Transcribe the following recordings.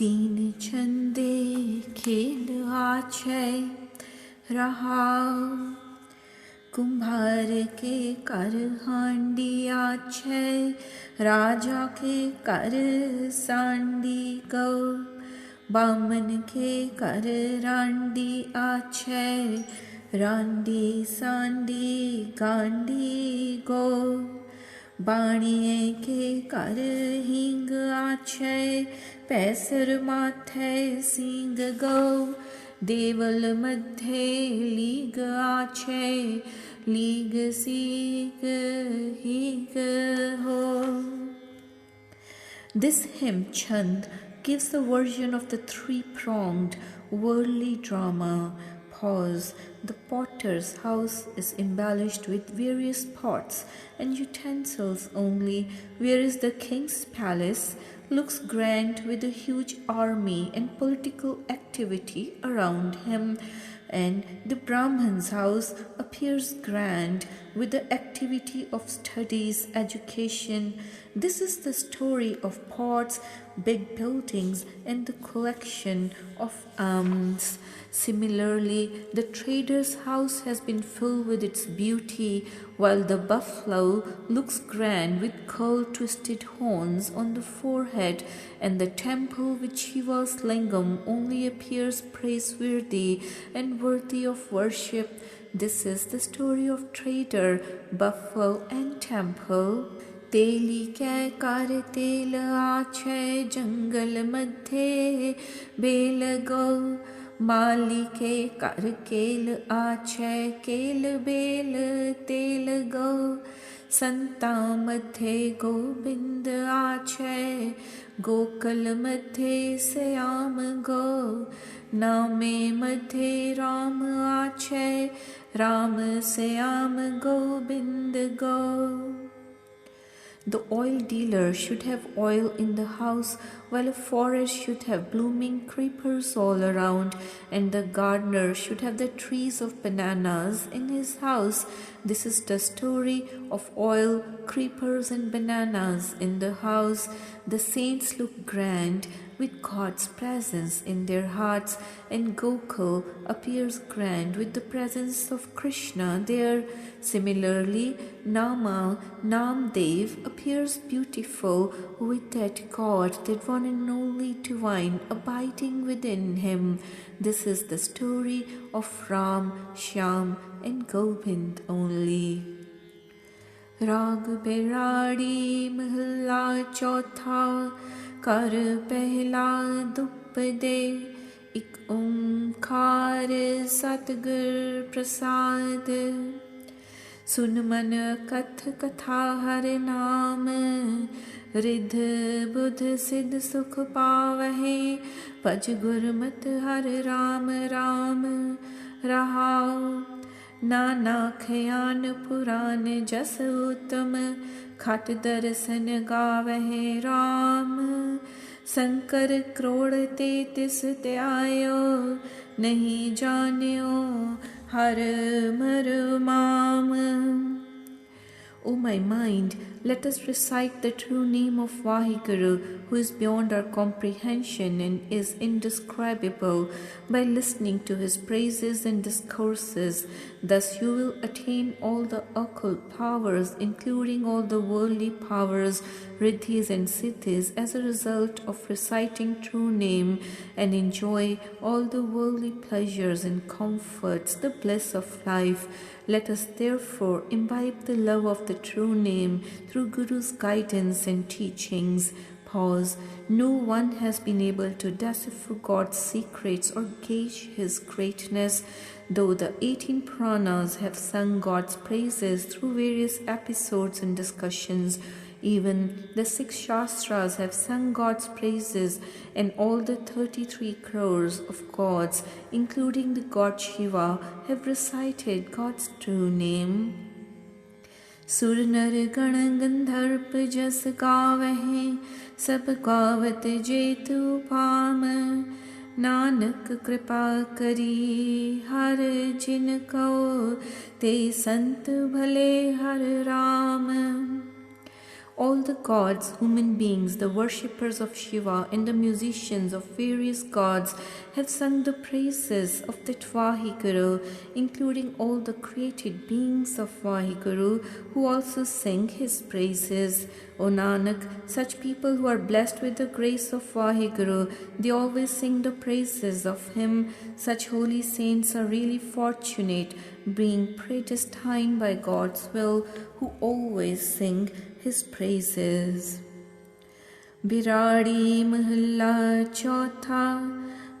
तीन छंदे खेल आछै रहा, कुम्हार के कर हांडी आछै, राजा के कर सांडी गौ, बामन के कर रांडी आछै, रांडी सांडी गांडी गो, बाणिये के कर हींग आछै, पैसर माथे सींग गौ, देवल मध्य लीग आछै, लीग सीग हीग हो. This hymn chant gives the version of the three-pronged worldly drama. Pause. The potter's house is embellished with various pots and utensils only, whereas the king's palace looks grand with a huge army and political activity around him, and the Brahman's house appears grand with the activity of studies, education. This is the story of pots, big buildings, and the collection of alms. Similarly, the trader's house has been filled with its beauty, while the buffalo looks grand with curl-twisted horns on the forehead, and the temple with Shiva's lingam only appears praiseworthy and worthy of worship. This is the story of trader, buffalo, and temple. तेली कै car तेल आछै, जंगल मध्य bell गौ, माली के कर केल आछै, केल bell तेल गौ, संता मध्य गोविंद आछै, गोकल मध्य श्याम गौ, नामे मध्य राम आछै, राम श्याम गोविंद गौ. The oil dealer should have oil in the house, while a forest should have blooming creepers all around, and the gardener should have the trees of bananas in his house. This is the story of oil, creepers, and bananas in the house. The saints look grand with God's presence in their hearts, and Gokul appears grand with the presence of Krishna there. Similarly, Namdev appears beautiful with that God, that one and only divine, abiding within him. This is the story of Ram, Shyam, and Govind only. राग बिराड़ी महला चौथा, कर पहला दुप दे, एक ओंकार सतगुर प्रसाद, सुन मन कथ कथा हर नाम, रिध बुध सिद्ध सुख पावहे, भज गुरमत हर राम राम रहाओ, नाना खयान पुराण जस उत्तम, खट दर्शन गावहे राम, शंकर क्रोड़ तेतिस त्यायो, नहीं जान्यो हर मरमाम. O my mind, let us recite the true name of Vaheguru, who is beyond our comprehension and is indescribable, by listening to his praises and discourses. Thus you will attain all the occult powers, including all the worldly powers, riddhis and siddhis, as a result of reciting true name, and enjoy all the worldly pleasures and comforts, the bliss of life. Let us therefore imbibe the love of the true name through Guru's guidance and teachings. Pause. No one has been able to decipher God's secrets or gauge his greatness. Though the 18 Puranas have sung God's praises through various episodes and discussions, even the 6 Shastras have sung God's praises, and all the 33 crores of gods, including the god Shiva, have recited God's true name. सुर नर गण गंधर्प जस गावहे, सब गावत जेतु palm, Nanak कृपा करी हर जिन को, ते संत भले हर Ram. All the gods, human beings, the worshippers of Shiva, and the musicians of various gods have sung the praises of that Vaheguru, including all the created beings of Vaheguru who also sing his praises. O Nanak, such people who are blessed with the grace of Vaheguru, they always sing the praises of him. Such holy saints are really fortunate, being predestined by God's will, who always sing his praises. Birari Mahalla Chautha,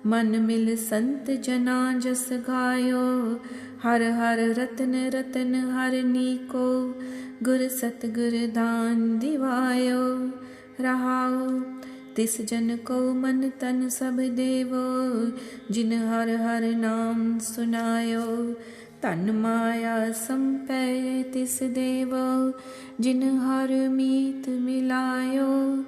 Man mil Sant Jana Jas Gayo, Har Har Ratan Ratan Har Niko, Gur Sat Gur Dan Divayo, Rahao. तिस जन को मन तन सब देवो, जिन हर हर नाम सुनायो, तन माया संपय तिस देवो, जिन हर मीत मिलायो.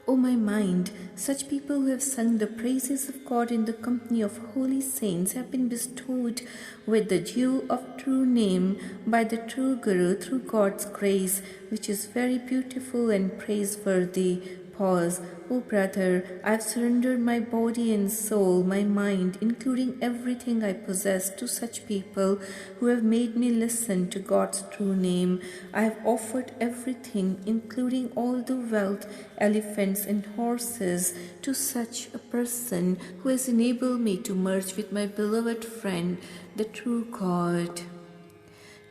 O my mind, such people who have sung the praises of God in the company of holy saints have been bestowed with the due of true name by the true Guru through God's grace, which is very beautiful and praiseworthy. Pause. O brother, I have surrendered my body and soul, my mind, including everything I possess, to such people who have made me listen to God's true name. I have offered everything, including all the wealth, elephants and horses, to such a person who has enabled me to merge with my beloved friend, the true God.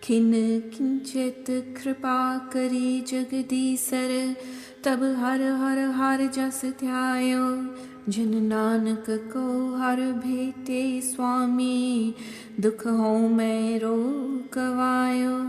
खिन किंचित कृपा करी जगदीसर, तब हर हर हर जस ध्यायो, जिन नानक को हर भेटे स्वामी, दुख हो मैं रो गवायो.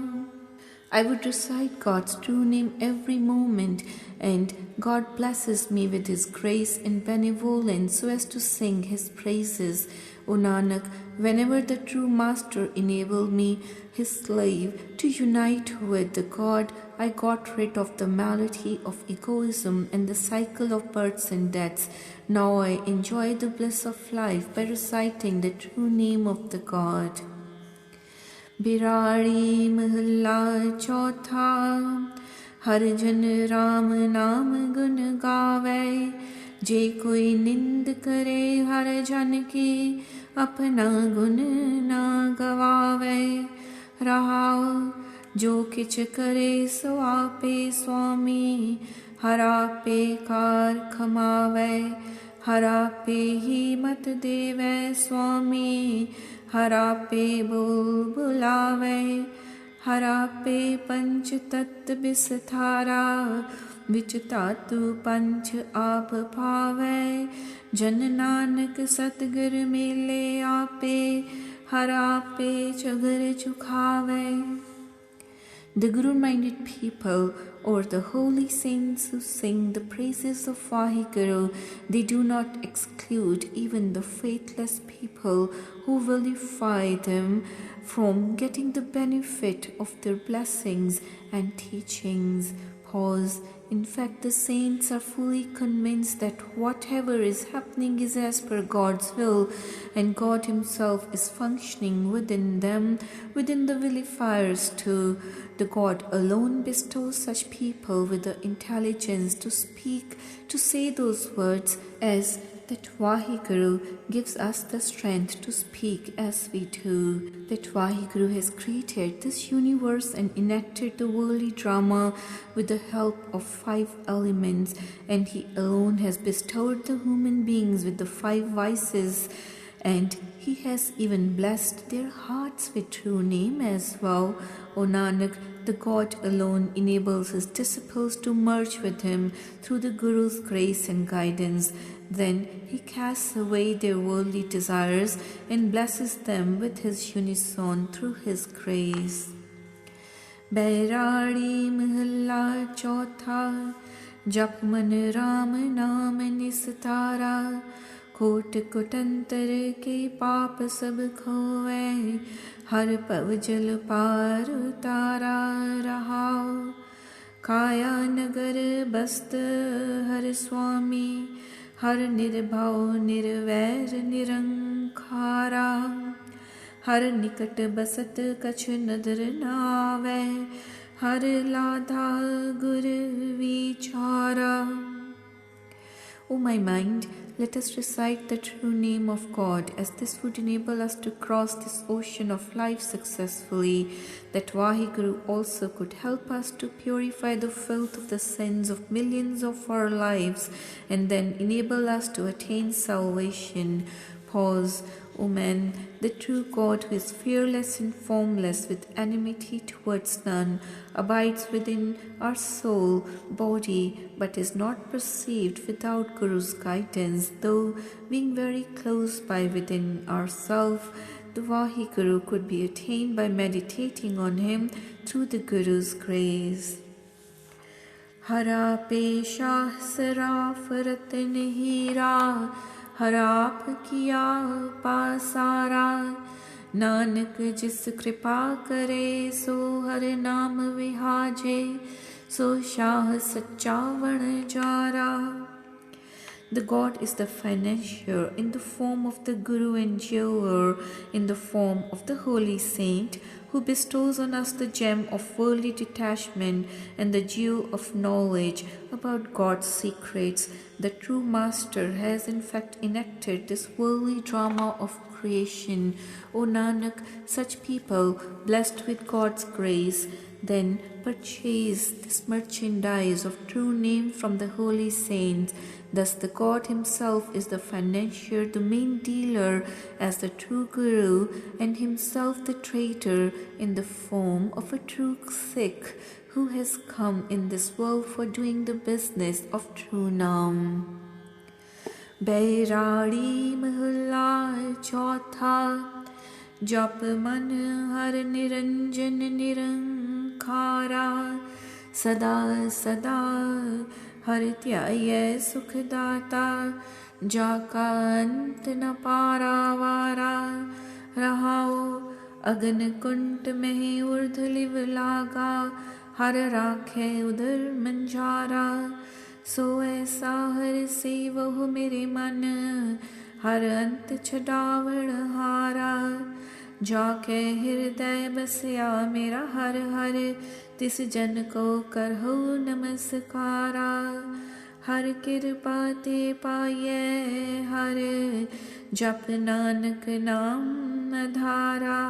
I would recite God's true name every moment, and God blesses me with His grace and benevolence so as to sing His praises. O Nanak, whenever the true Master enabled me, His slave, to unite with the God, I got rid of the malady of egoism and the cycle of births and deaths. Now I enjoy the bliss of life by reciting the true name of the God. बिराड़ी महला चौथा, हर जन राम नाम गुण गावे, जे कोई निंद करे हर जन की, अपना गुण ना गवावे. रहाओ जो किछ करे सो आपे स्वामी, हर आपे कार खमावे, हर आपे ही मत देवे स्वामी, हर आपे बोल बुलावे, हर आपे पंच तत्व विस्तारा, विच धातु पंच आप भावे, जन नानक सतगुर मेले आपे, हर आपे चगर चुखावे. The Guru-minded people, or the holy saints who sing the praises of Vaheguru, they do not exclude even the faithless people who vilify them from getting the benefit of their blessings and teachings. Pause. In fact, the saints are fully convinced that whatever is happening is as per God's will, and God Himself is functioning within them, within the vilifiers too. The God alone bestows such people with the intelligence to speak, to say those words, as that Vaheguru gives us the strength to speak as we do. That Vaheguru has created this universe and enacted the worldly drama with the help of 5 elements, and He alone has bestowed the human beings with the 5 vices, and He has even blessed their hearts with true name as well. O Nanak, the God alone enables His disciples to merge with Him through the Guru's grace and guidance. Then He casts away their worldly desires and blesses them with His unison through His grace. Bairari Mahalla Chautha, Jap Man Ram Naam Nistara, कोट कोटंतर के पाप सब खोवे, हर पवजल पार उतारा. रहाओ काया नगर बस्त हर स्वामी, हर निर्भव निर्वैर निरंकारा, हर निकट बसत कछ नदर नावे, har ladha gur vichara. O my mind, let us recite the true name of God, as this would enable us to cross this ocean of life successfully, that Vaheguru also could help us to purify the filth of the sins of millions of our lives, and then enable us to attain salvation. Pause. O man, the true God, who is fearless and formless, with enmity towards none, abides within our soul, body, but is not perceived without Guru's guidance, though being very close by within ourself. The Vaheguru could be attained by meditating on him through the Guru's grace. Hara pesha saraf ratan hira, हराप किया पासारा, नानक जिस कृपा करे सो हर नाम विहाजे, सो शाह सच्चा Vanzara. The God is the financier in the form of the Guru and jeweler in the form of the holy saint, who bestows on us the gem of worldly detachment and the jewel of knowledge about God's secrets. The true Master has in fact enacted this worldly drama of creation. O Nanak, such people, blessed with God's grace, then purchase this merchandise of true name from the holy saints. Thus the God himself is the financier, the main dealer as the true Guru, and himself the trader in the form of a true Sikh who has come in this world for doing the business of true Naam. Bairadi Mahalla Chautha, Jap Man Har Niranjan Nirankara, Sada Sada हर त्याय सुखदाता, जाका अंत न पारावारा. रहाओ अगन कुंट में उर्ध live लागा, हर राखे उधर मंजारा. सो ऐसा हर से वह मेरे मन, हर अंत छडावण हारा. जाके हृदय बसया मेरा हर हर, तिस जन को करहु नमस्कारा. हर कृपा ते पाये हर, जप नानक नाम आधारा.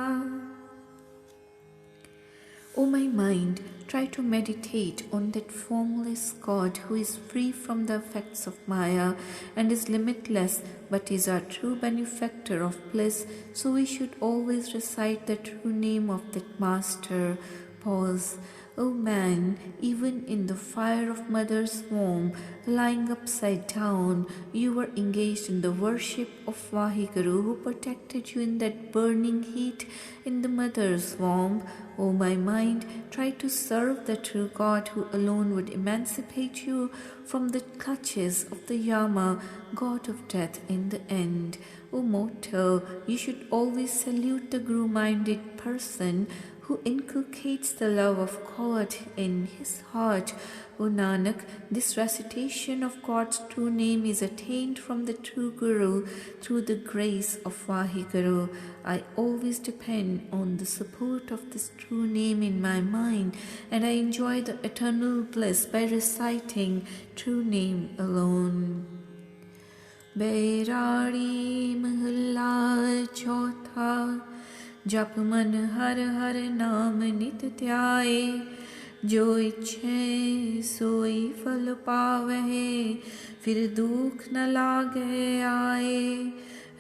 O my mind, try to meditate on that formless God who is free from the effects of Maya and is limitless, but is our true benefactor of bliss. So we should always recite the true name of that Master. Pause. O man, even in the fire of mother's womb, lying upside down, you were engaged in the worship of Vaheguru, who protected you in that burning heat in the mother's womb. O my mind, try to serve the true God, who alone would emancipate you from the clutches of the Yama, God of death in the end. O mortal, you should always salute the Guru-minded person who inculcates the love of God in his heart. O Nanak, this recitation of God's true name is attained from the true Guru through the grace of Vaheguru. I always depend on the support of this true name in my mind, and I enjoy the eternal bliss by reciting true name alone. Bairadi Mahalla Chautha, जप मन हर हर नाम नित ध्याए, जो इच्छे सोई फल पावहे, फिर दुख न लागे आए.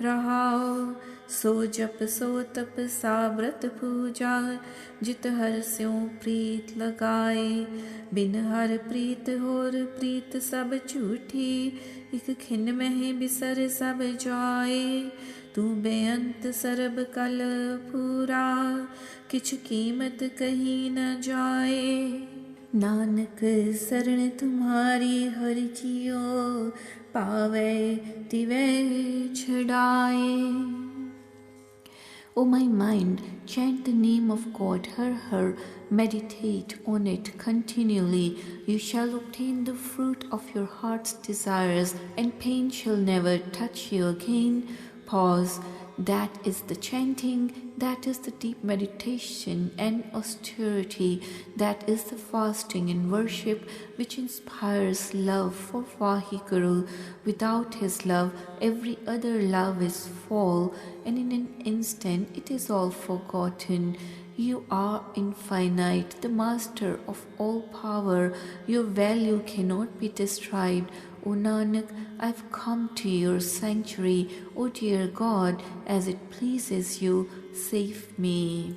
रहाओ सो जप सो तप सा व्रत पूजा, जित हर स्यों प्रीत लगाए. बिन हर प्रीत होर प्रीत सब झूठी, इक खिन मह बिसर सब जाए. तू बेअंत सरब कल पूरा, किछ कीमत कहीं न जाए. नानक शरण तुम्हारी हर जियो, पावे तिवे छड़ाए. O my mind, chant the name of God, Har Har, meditate on it continually. You shall obtain the fruit of your heart's desires, and pain shall never touch you again. Pause. That is the chanting, that is the deep meditation and austerity, that is the fasting and worship which inspires love for Vaheguru. Without his love, every other love is fall, and in an instant it is all forgotten. You are infinite, the master of all power. Your value cannot be described. O Nanak, I have come to your sanctuary. O dear God, as it pleases you, save me.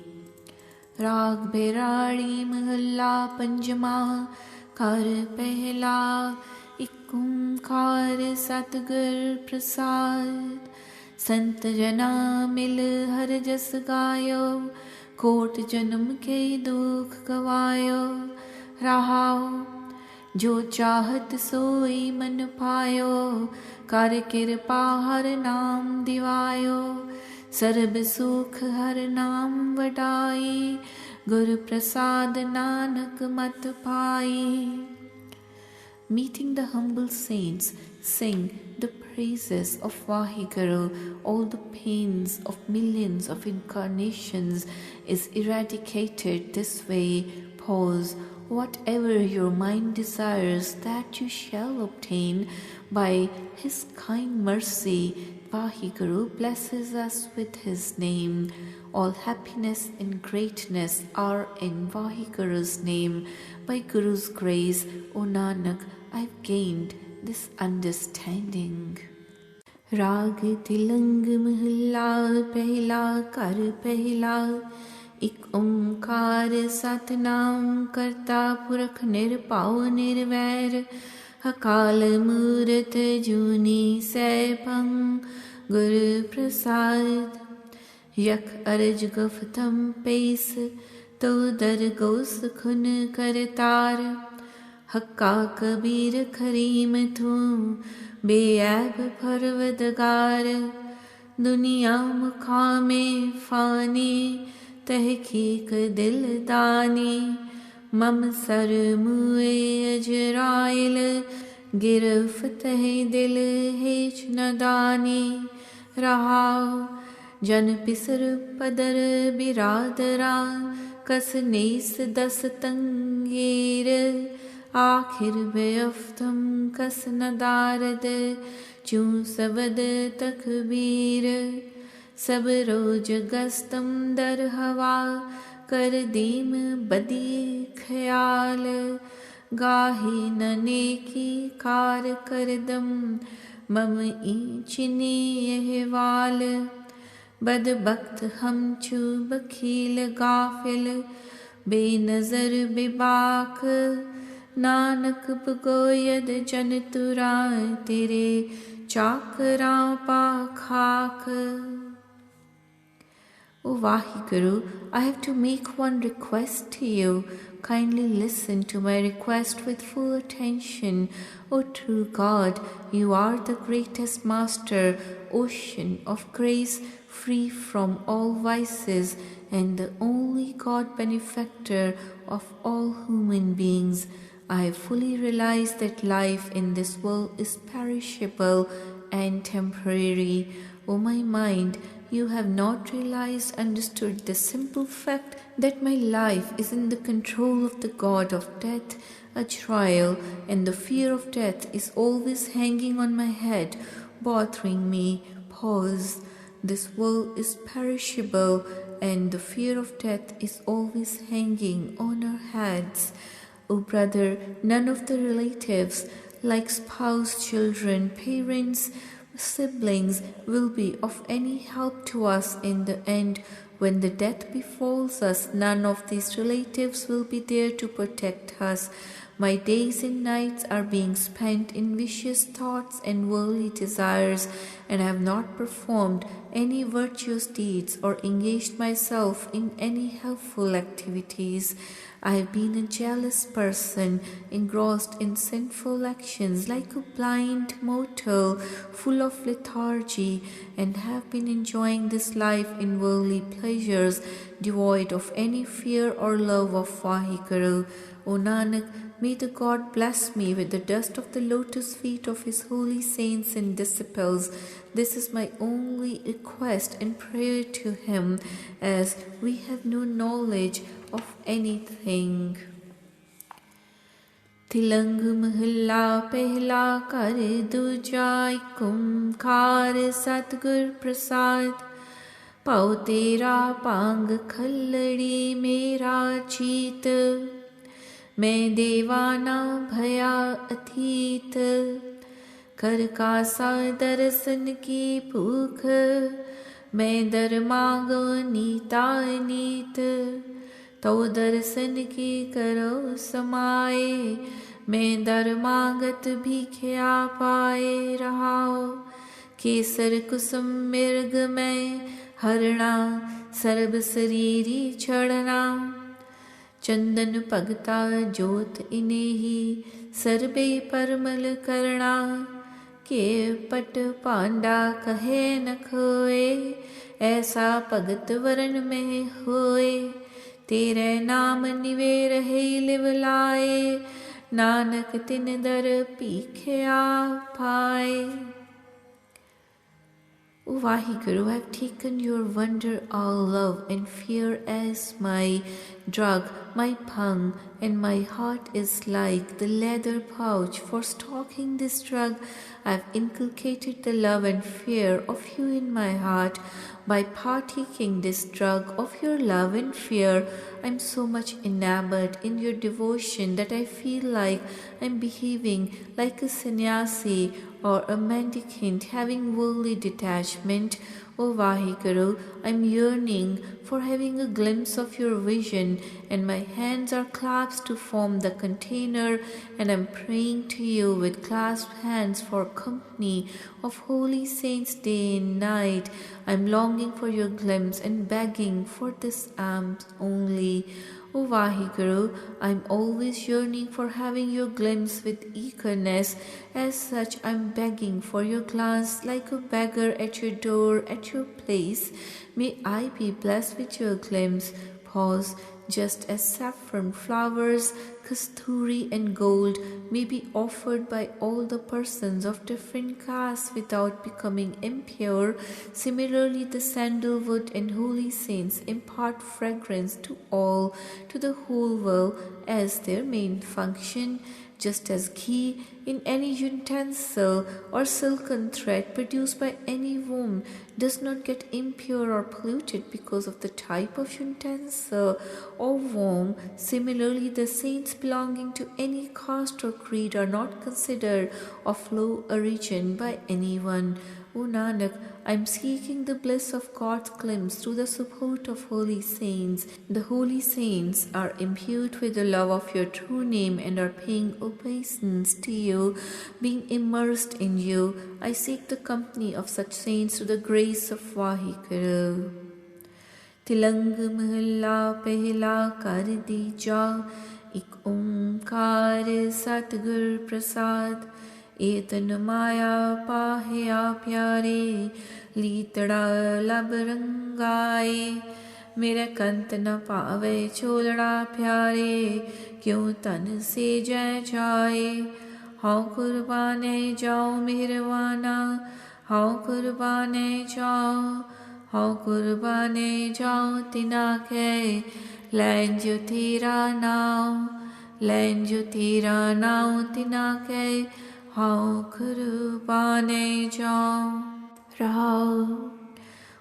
Rag Berari Mahalla Panjama Kar Pehla Ik Omkar Satgur Prasad Sant Jana Mil Har Jas Gayo कोट जन्म के दुख गवायो रहाओ जो चाहत सोई मन पायो कर कृपा हर नाम दिवायो सर्ब सुख हर नाम वडाई गुरु प्रसाद नानक मत पाई. Meeting the humble saints, sing the praises of Vaheguru. All the pains of millions of incarnations is eradicated this way. Pause. Whatever your mind desires, that you shall obtain. By His kind mercy, Vaheguru blesses us with His name. All happiness and greatness are in Vaheguru's name. By Guru's grace, O Nanak, I have gained this understanding. Rag Tilang Mahalla Pehla Kar Pehla Ik Omkar Satnam Karta Purakh Nirpao Nirvair Hakal Murat Juni Saipam Guru Prasad Yak Arj Guftam Pace To Dar Gos Khun Kartar Hakka Kabir Karim Tu Beab Parvadgar Duniya Mukhame Fani Tehkik Dildani Mam Sar Mue Ajrail Girft Dil Hech Nadani Rahao Jan Pisar Padar Biradara Kasnes Das Tangir आखिर बेअफ्तम कस नदारद चूं सबद तकबीर सब रोज गस्तम दर हवा कर दीम बदी ख्याल गाही नने की कार करदम मम ईंचनी यह वाल बदबख्त हम चू बखील गाफिल बेनजर बेबाक नानक बगोयद जन तुराए तेरे चाकरां पा खाक. O Vaheguru, I have to make one request to you. Kindly listen to my request with full attention. O true God, you are the greatest master, ocean of grace, free from all vices, and the only God benefactor of all human beings. I fully realize that life in this world is perishable and temporary. O my mind, you have not understood the simple fact that my life is in the control of the God of death, a trial, and the fear of death is always hanging on my head, bothering me. Pause. This world is perishable, and the fear of death is always hanging on our heads. O brother, none of the relatives, like spouse, children, parents, siblings, will be of any help to us in the end. When the death befalls us, none of these relatives will be there to protect us. My days and nights are being spent in vicious thoughts and worldly desires, and I have not performed any virtuous deeds or engaged myself in any helpful activities. I have been a jealous person, engrossed in sinful actions like a blind mortal, full of lethargy, and have been enjoying this life in worldly pleasures, devoid of any fear or love of Vaheguru. O Nanak, May the God bless me with the dust of the lotus feet of his holy saints and disciples. This is my only request and prayer to him, as we have no knowledge of anything. तिलंग महला पहला कर दूजा एक ओंकार सतगुर प्रसाद पाओ तेरा पांग खल्लड़ी मेरा जीत मैं देवाना भया अतीत कर कासा दर्शन की भूख मैं दर मांगो नीता नीत तो दर्शन की करो समाए मैं दर मांगत भिखया पाए रहाओ केसर कुसुम मृग में हरणा सर्ब शरीरी चढ़ना चंदन पगता जोत इन्हें ही सर्बे परमल करना के पट पांडा कहे न खोए ऐसा भगत वरण में होए तेरे नाम निवे रहे लिवलाए नानक तिन दर पीखया पाए. O Vaheguru, I have taken your wonder, all love and fear as my drug, my pung, and my heart is like the leather pouch. For stalking this drug, I have inculcated the love and fear of you in my heart. By partaking this drug of your love and fear, I am so much enamored in your devotion that I feel like I am behaving like a sannyasi or a mendicant having worldly detachment. O Vaheguru, I am yearning for having a glimpse of your vision, and my hands are clasped to form the container, and I am praying to you with clasped hands for company of holy saints day and night. I am longing for your glimpse and begging for this alms only. O Vaheguru, I am always yearning for having your glimpse with eagerness. As such, I am begging for your glance like a beggar at your door, at your place. May I be blessed with your glimpse. Pause. Just as saffron flowers, kasturi and gold may be offered by all the persons of different castes without becoming impure, similarly the sandalwood and holy saints impart fragrance to all, to the whole world as their main function. Just as ghee in any utensil or silken thread produced by any womb does not get impure or polluted because of the type of utensil or womb, similarly the saints belonging to any caste or creed are not considered of low origin by anyone. O Nanak, I am seeking the bliss of God's glimpse through the support of holy saints. The holy saints are imbued with the love of your true name and are paying obeisance to you, being immersed in you. I seek the company of such saints through the grace of Vaheguru. तिलंग महला पहला कर दीजा एक ओंकार सतगुर प्रसाद एतन माया पाहया प्यारे लीतड़ा लब रंगाए मेरे कंत न पावे छोलड़ा प्यारे क्यों तन से जय जाए हाँ कुर्बाने जाओ मेहरवाना हाँ कुर्बाने जाओ हाँ कुर्बाने जाओ तिना के लैन जो तेरा नाव तिना के हाँ कुर्बाने जाओ रहाओ.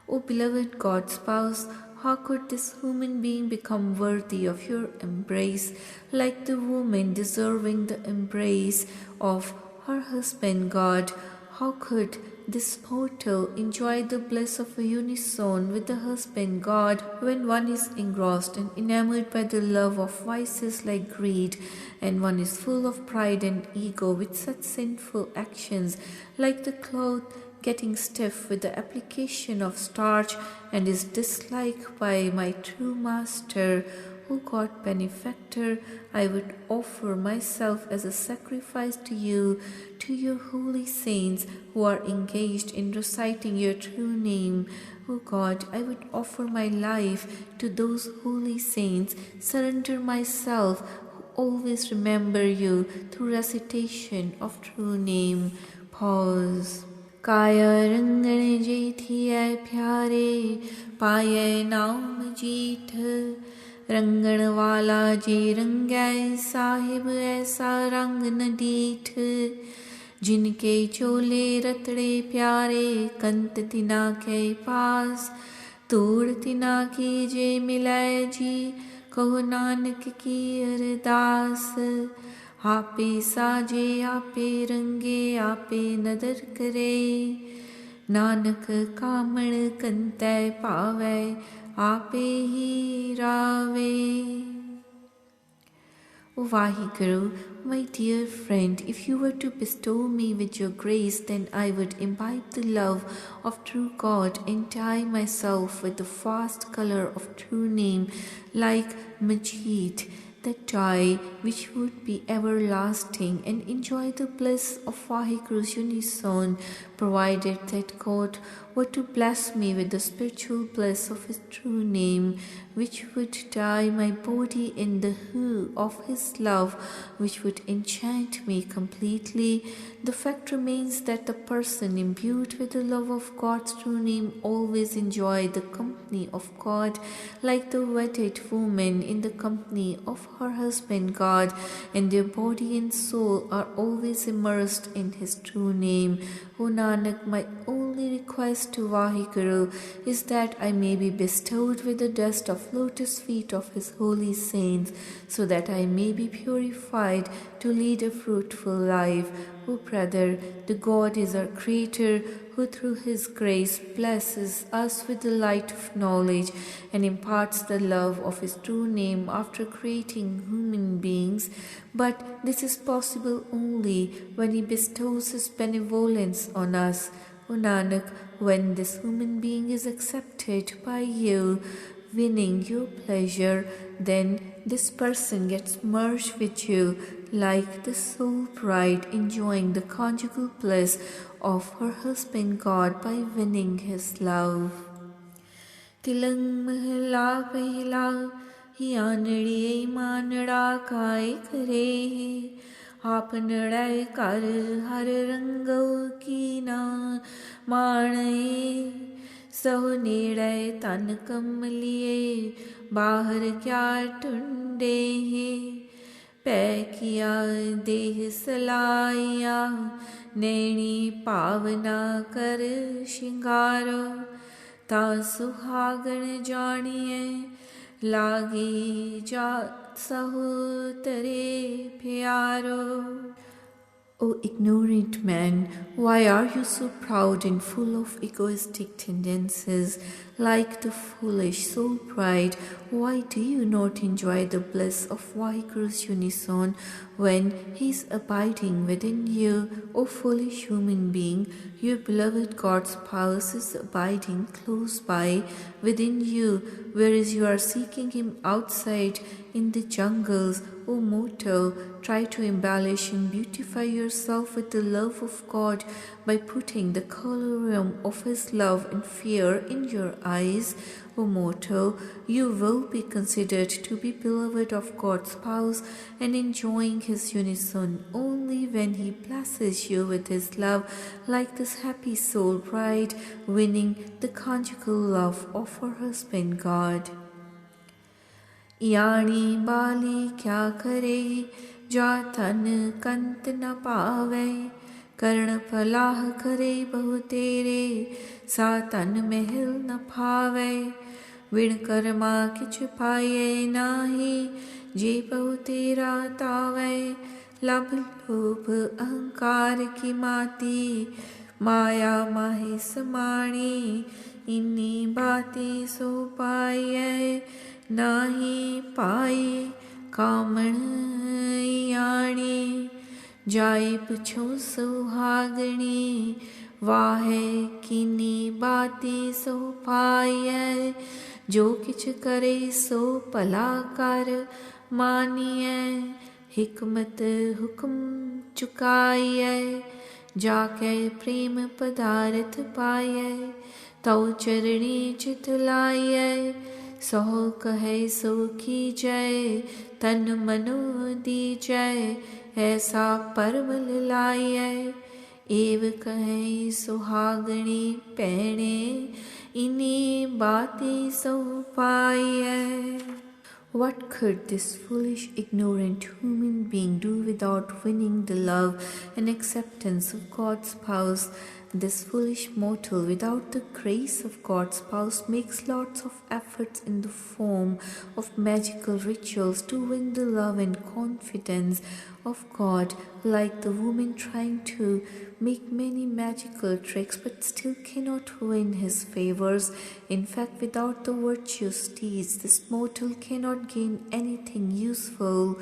O beloved God spouse, how could this human being become worthy of your embrace, like the woman deserving the embrace of her husband God? How could this mortal enjoy the bliss of a unison with the husband God when one is engrossed and enamored by the love of vices like greed, and one is full of pride and ego with such sinful actions like the cloth getting stiff with the application of starch and is disliked by my true master? O God benefactor, I would offer myself as a sacrifice to you, to your holy saints who are engaged in reciting your true name. O God, I would offer my life to those holy saints, surrender myself always remember you through recitation of true name. Pause. काया रंगण जेठिया प्यारे पाये नाम जीठ रंगण वाला जे रंगै साहिब ऐसा रंग न डीठ जिनके चोले रतड़े प्यारे कंत तिना के पास तूड़ तिना की जे मिलै जी कहो नानक की अरदास आपे साजे आपे रंगे आपे नदर करे नानक कामण कंतै पावै आपे ही रावे. O Vaheguru, my dear friend, if you were to bestow me with your grace, then I would imbibe the love of true God and dye myself with the vast colour of true name like Majid, that dye which would be everlasting, and enjoy the bliss of Vaheguru's unison, provided that God were to bless me with the spiritual bliss of His true name, which would dye my body in the hue of His love, which would enchant me completely. The fact remains that the person imbued with the love of God's true name always enjoy the company of God, like the wedded woman in the company of her husband God, and their body and soul are always immersed in His true name. O Nanak, my only request to Vaheguru is that I may be bestowed with the dust of lotus feet of His holy saints, so that I may be purified to lead a fruitful life. O brother, the God is our Creator, who through His grace blesses us with the light of knowledge and imparts the love of His true name after creating human beings. But this is possible only when He bestows His benevolence on us. O Nanak, when this human being is accepted by you, winning your pleasure, then this person gets merged with you like the sole bride enjoying the conjugal bliss of her husband God by winning his love. Tilang mahla pehla hiyanadiye manada kai kare आपनड़ै कर हर रंगो की ना माणे सहो नेड़ै तन कमलिए बाहर क्या टुंडे पै किया देह सलाइया नैनी पावना कर शिंगारो ता सुहागण जानिए लागी जात Sahutare Pyaro. O ignorant man, why are you so proud and full of egoistic tendencies? Like the foolish soul pride, why do you not enjoy the bliss of Vaheguru's unison when He is abiding within you? O foolish human being, your beloved God's spouse is abiding close by within you, whereas you are seeking Him outside in the jungles. O mortal, try to embellish and beautify yourself with the love of God by putting the colorium of His love and fear in your eyes. O mortal, you will be considered to be beloved of God's spouse and enjoying His unison only when He blesses you with His love, like this happy soul bride winning the conjugal love of her husband God. यानी बाली क्या करे जा तन कंत न पावे कर्ण फलाह करे बहु तेरे सा तन महल न पावे विण कर्मा किछ पाए नाही जे बहु तेरा तावे लब लोभ अहंकार की माती माया माहे समाणी इन्नी बाती सो पाए नाही पाए कामण याणी जाए पुछो सुहागणी वाहे किनी बाती सो पाए जो किछ करे सो भला कर मानिए हिकमत हुक्म चुकाइए जाके प्रेम पदार्थ पाए तौ चरणी चित लाइए सो कहे सो की जय, तन मनो दी जय, ऐसा परमल लाइए। एव कहे सुहागणी पैणे, इन्हीं बातें सो पाइए। What could this foolish, ignorant human being do without winning the love and acceptance of God's spouse? This foolish mortal, without the grace of God's spouse, makes lots of efforts in the form of magical rituals to win the love and confidence of God, like the woman trying to make many magical tricks but still cannot win his favors. In fact, without the virtuous deeds, this mortal cannot gain anything useful.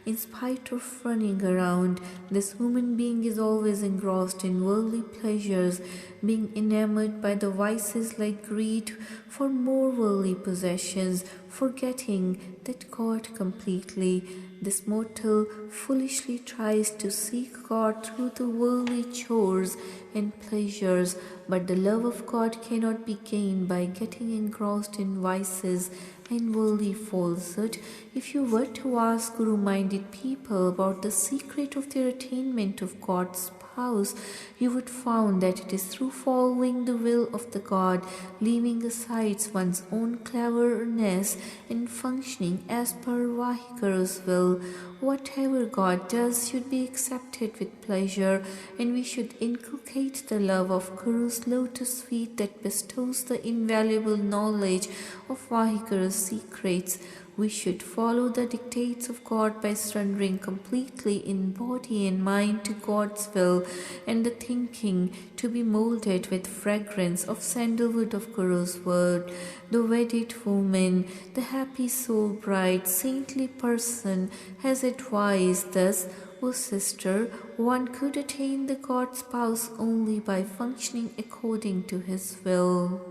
In spite of running around, this human being is always engrossed in worldly pleasures, being enamored by the vices like greed for more worldly possessions, forgetting that God completely. This mortal foolishly tries to seek God through the worldly chores and pleasures, but the love of God cannot be gained by getting engrossed in vices and worldly falsehood. If you were to ask Guru-minded people about the secret of their attainment of God's spouse, you would find that it is through following the will of the God, leaving aside one's own cleverness and functioning as per Vahiguru's will. Whatever God does should be accepted with pleasure, and we should inculcate the love of Guru's lotus feet that bestows the invaluable knowledge of Vahiguru's secrets. We should follow the dictates of God by surrendering completely in body and mind to God's will, and the thinking to be molded with fragrance of sandalwood of Guru's word. The wedded woman, the happy soul bride, saintly person has advised thus, O sister, one could attain the God spouse only by functioning according to his will.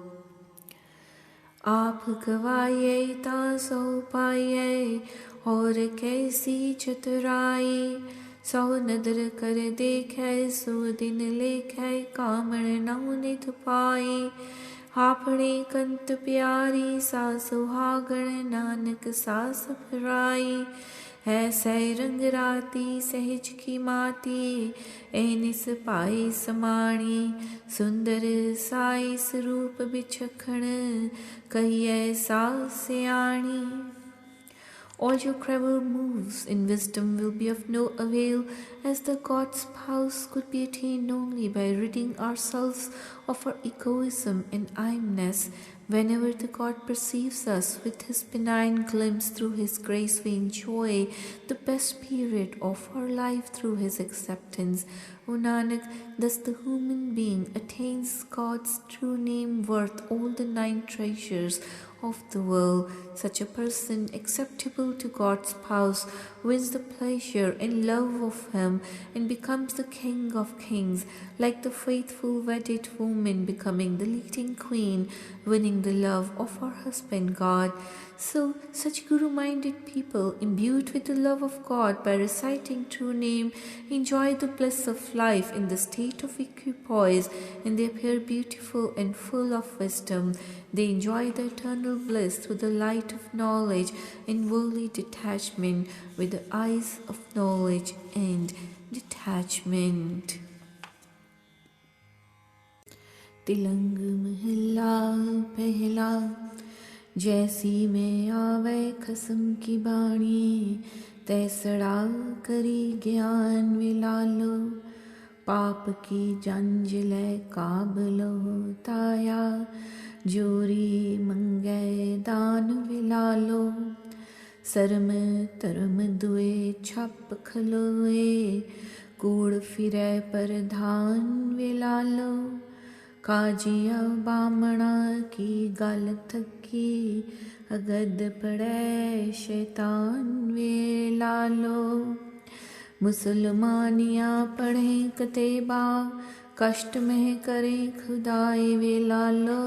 आप गवाए तासो पाए, और कैसी चतुराई, सौ नदर कर देखे, सो दिन लेखे, कामण नौ नित पाई। आपने कंत प्यारी, सा सुहागण, नानक सा सफराई। ऐसे रंग राती, सहज की माती, एनिस पाई समाणी। सुंदर साई स्वरूप बिचखण, कहिए सा Siyani. All your clever moves in wisdom will be of no avail, as the God's spouse could be attained only by ridding ourselves of our egoism and I-ness. Whenever the God perceives us with his benign glimpse through his grace, we enjoy the best period of our life through his acceptance. O Nanak, thus the human being attains God's true name worth all the 9 treasures of the world. Such a person, acceptable to God's spouse, wins the pleasure and love of him and becomes the king of kings, like the faithful wedded woman becoming the leading queen, winning the love of her husband God. So, such Guru-minded people, imbued with the love of God by reciting true name, enjoy the bliss of life in the state of equipoise, and they appear beautiful and full of wisdom. They enjoy the eternal bliss through the light of knowledge and worldly detachment, with the eyes of knowledge and detachment. तिलंग महला पहला, जैसी में आवे खसम की बाणी, तैसड़ा करी ज्ञान विलालो। पाप की जंजले काबलो ताया, जोरी मंगे दान विलालो। सरम तरम दुए छप खलोए, कूड़ फिरे परधान विलालो। काजिया बामणा की गल थकी, अगद पड़े शैतान वे लालो। मुसलमानियाँ पढ़ें कतेबा, कष्ट में करें खुदाई वे लालो।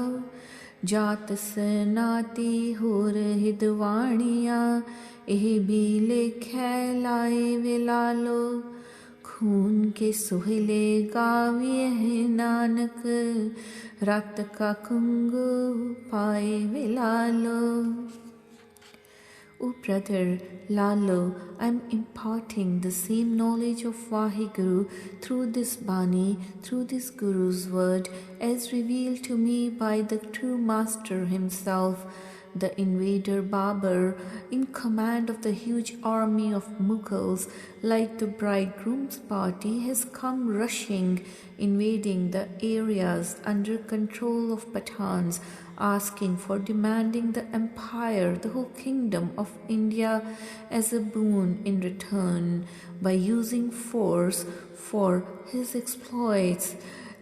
जात सनाती होर हिदवाणियाँ, एह भी लेखे लाए वे लालो। खून के सुहले गावे हैं नानक, रत का कुंगु पाए वे लालो. O brother Lalo, I am imparting the same knowledge of Vaheguru through this Bani, through this Guru's word, as revealed to me by the true Master himself. The invader Babur, in command of the huge army of Mughals, like the bridegroom's party, has come rushing, invading the areas under control of Pathans, asking for demanding the empire, the whole kingdom of India, as a boon in return, by using force for his exploits.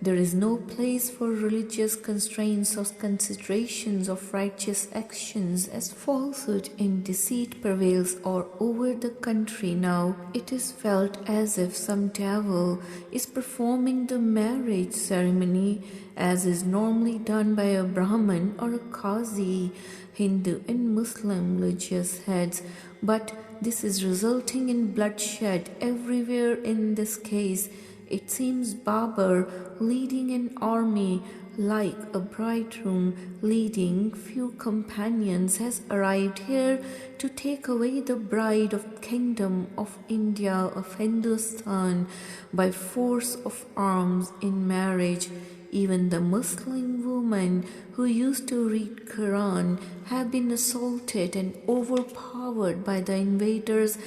There is no place for religious constraints or considerations of righteous actions, as falsehood and deceit prevails all over the country now. It is felt as if some devil is performing the marriage ceremony, as is normally done by a Brahmin or a Qazi, Hindu and Muslim religious heads, but this is resulting in bloodshed everywhere. In this case, it seems Babur, leading an army like a bridegroom leading few companions, has arrived here to take away the bride of kingdom of India, of Hindustan, by force of arms in marriage. Even the Muslim women who used to read Quran have been assaulted and overpowered by the invaders.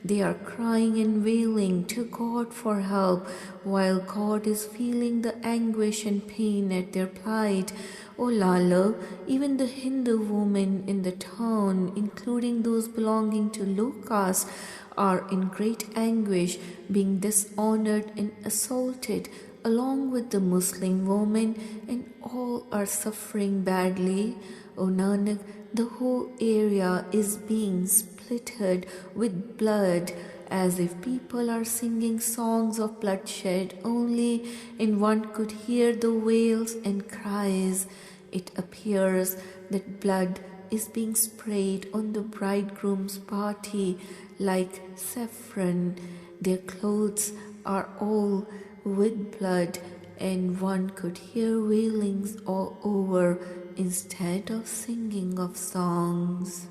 They are crying and wailing to God for help, while God is feeling the anguish and pain at their plight. O Lalo, even the Hindu women in the town, including those belonging to low caste, are in great anguish, being dishonored and assaulted along with the Muslim women, and all are suffering badly. O Nanak, the whole area is being splittered with blood, as if people are singing songs of bloodshed only, and one could hear the wails and cries. It appears that blood is being sprayed on the bridegroom's party like saffron. Their clothes are all with blood, and one could hear wailings all over instead of singing of songs.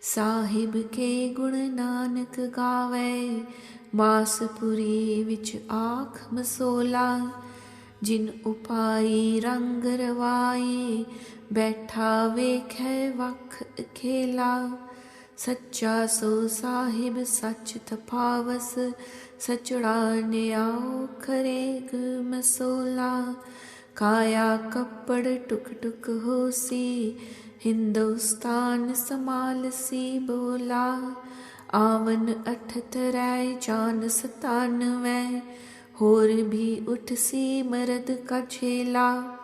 Sahib ke gun nanak gawe, Basapuri vich aakh masola, Jin upai rang ravai, Baitha vekhe vakh khela. Sacha so sahib sach tapavas, Sachda niyao kare gu masola. Kaya kappad tuk tuk hosi, Hindustan samalsi bola. Avan athatarai jaan satanve, Hor bhi uthsi marad ka chela.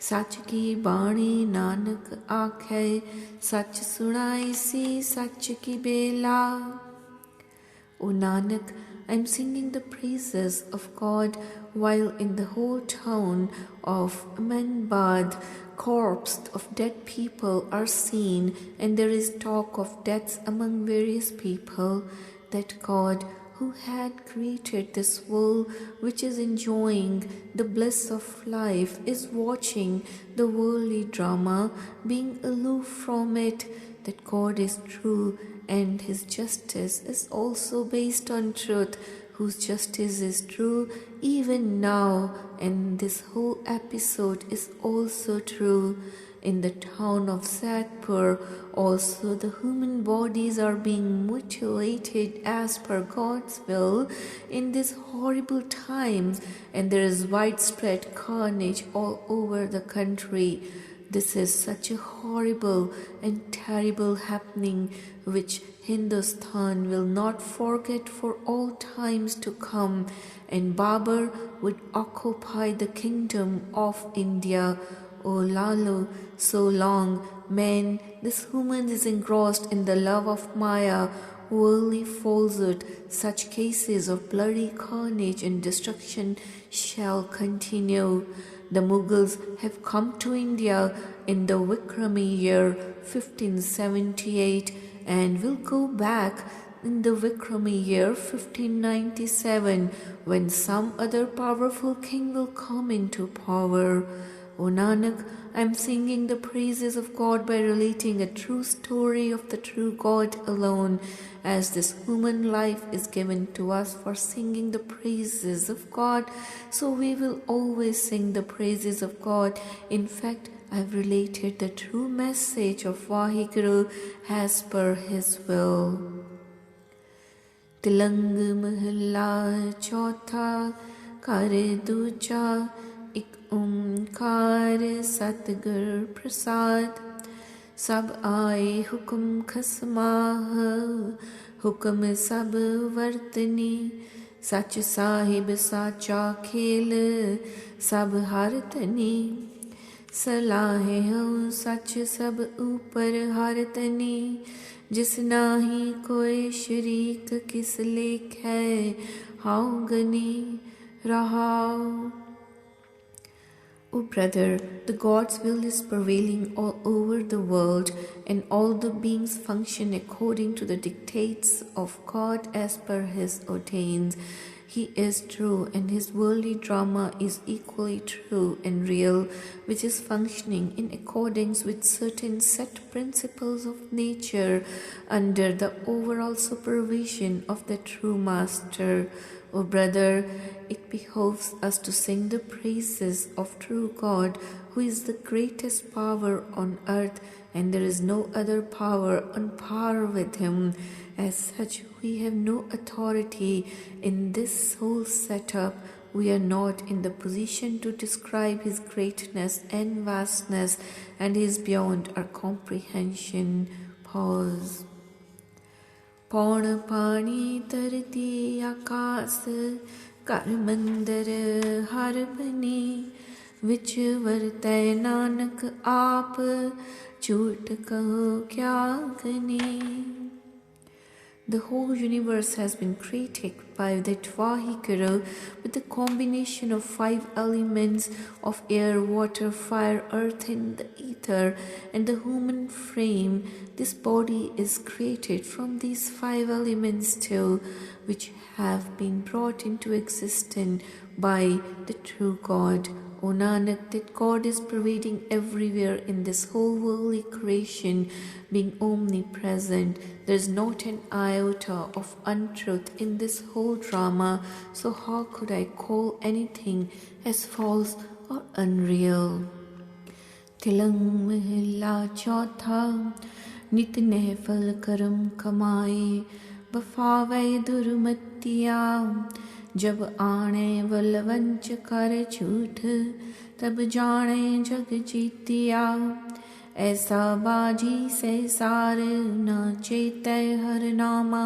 सच की बाणी नानक आखे, सच सुनाई सी सच की बेला. O Nanak, I am singing the praises of God while in the whole town of Manbad, corpses of dead people are seen, and there is talk of deaths among various people. That God, who had created this world, which is enjoying the bliss of life, is watching the worldly drama, being aloof from it. That God is true, and His justice is also based on truth, whose justice is true even now, and this whole episode is also true. In the town of Satpur also the human bodies are being mutilated as per God's will in these horrible times, and there is widespread carnage all over the country. This is such a horrible and terrible happening which Hindustan will not forget for all times to come, and Babur would occupy the kingdom of India. O Lalo, so long, man, this human is engrossed in the love of Maya, worldly falsehood. Such cases of bloody carnage and destruction shall continue. The Mughals have come to India in the Vikrami year 1578 and will go back in the Vikrami year 1597, when some other powerful king will come into power. O Nanak, I am singing the praises of God by relating a true story of the true God alone, as this human life is given to us for singing the praises of God, so we will always sing the praises of God. In fact, I have related the true message of Vaheguru as per His will. तिलंग महला चौथा कर दूजा एक ओंकार सतगुर प्रसाद सब आए हुक्म खसमाह हुक्म सब वर्तनी सच साहिब साचा खेल सब हर तनी सलाहे हो सच सब ऊपर हर तनी जिस नाही कोई शरीक किस लेख है हाउ गनी रहाओ. O brother, the God's will is prevailing all over the world, and all the beings function according to the dictates of God as per His ordains. He is true, and His worldly drama is equally true and real, which is functioning in accordance with certain set principles of nature under the overall supervision of the true Master. O brother, it behoves us to sing the praises of true God, who is the greatest power on earth, and there is no other power on par with Him. As such, we have no authority in this whole setup. We are not in the position to describe His greatness and vastness, and He is beyond our comprehension. Pause. पौण पानी तरती आकाश कर मंदर हर बनी विच वरतै नानक आप झूठ कहो क्या Ghani. The whole universe has been created by that Vaheguru with the combination of 5 elements of air, water, fire, earth and the ether and the human frame. This body is created from these 5 elements too, which have been brought into existence by the true God. O Nanak, that God is pervading everywhere in this whole worldly creation, being omnipresent. There is not an iota of untruth in this whole drama, so how could I call anything as false or unreal? तिलंग महला चौथा नित नह फल करम कमाए बफावे दुर्मतिया जब आणे वलवंच कर झूठ तब जाने जग जीतिया ऐसा बाजी से सार न चेतै हर नामा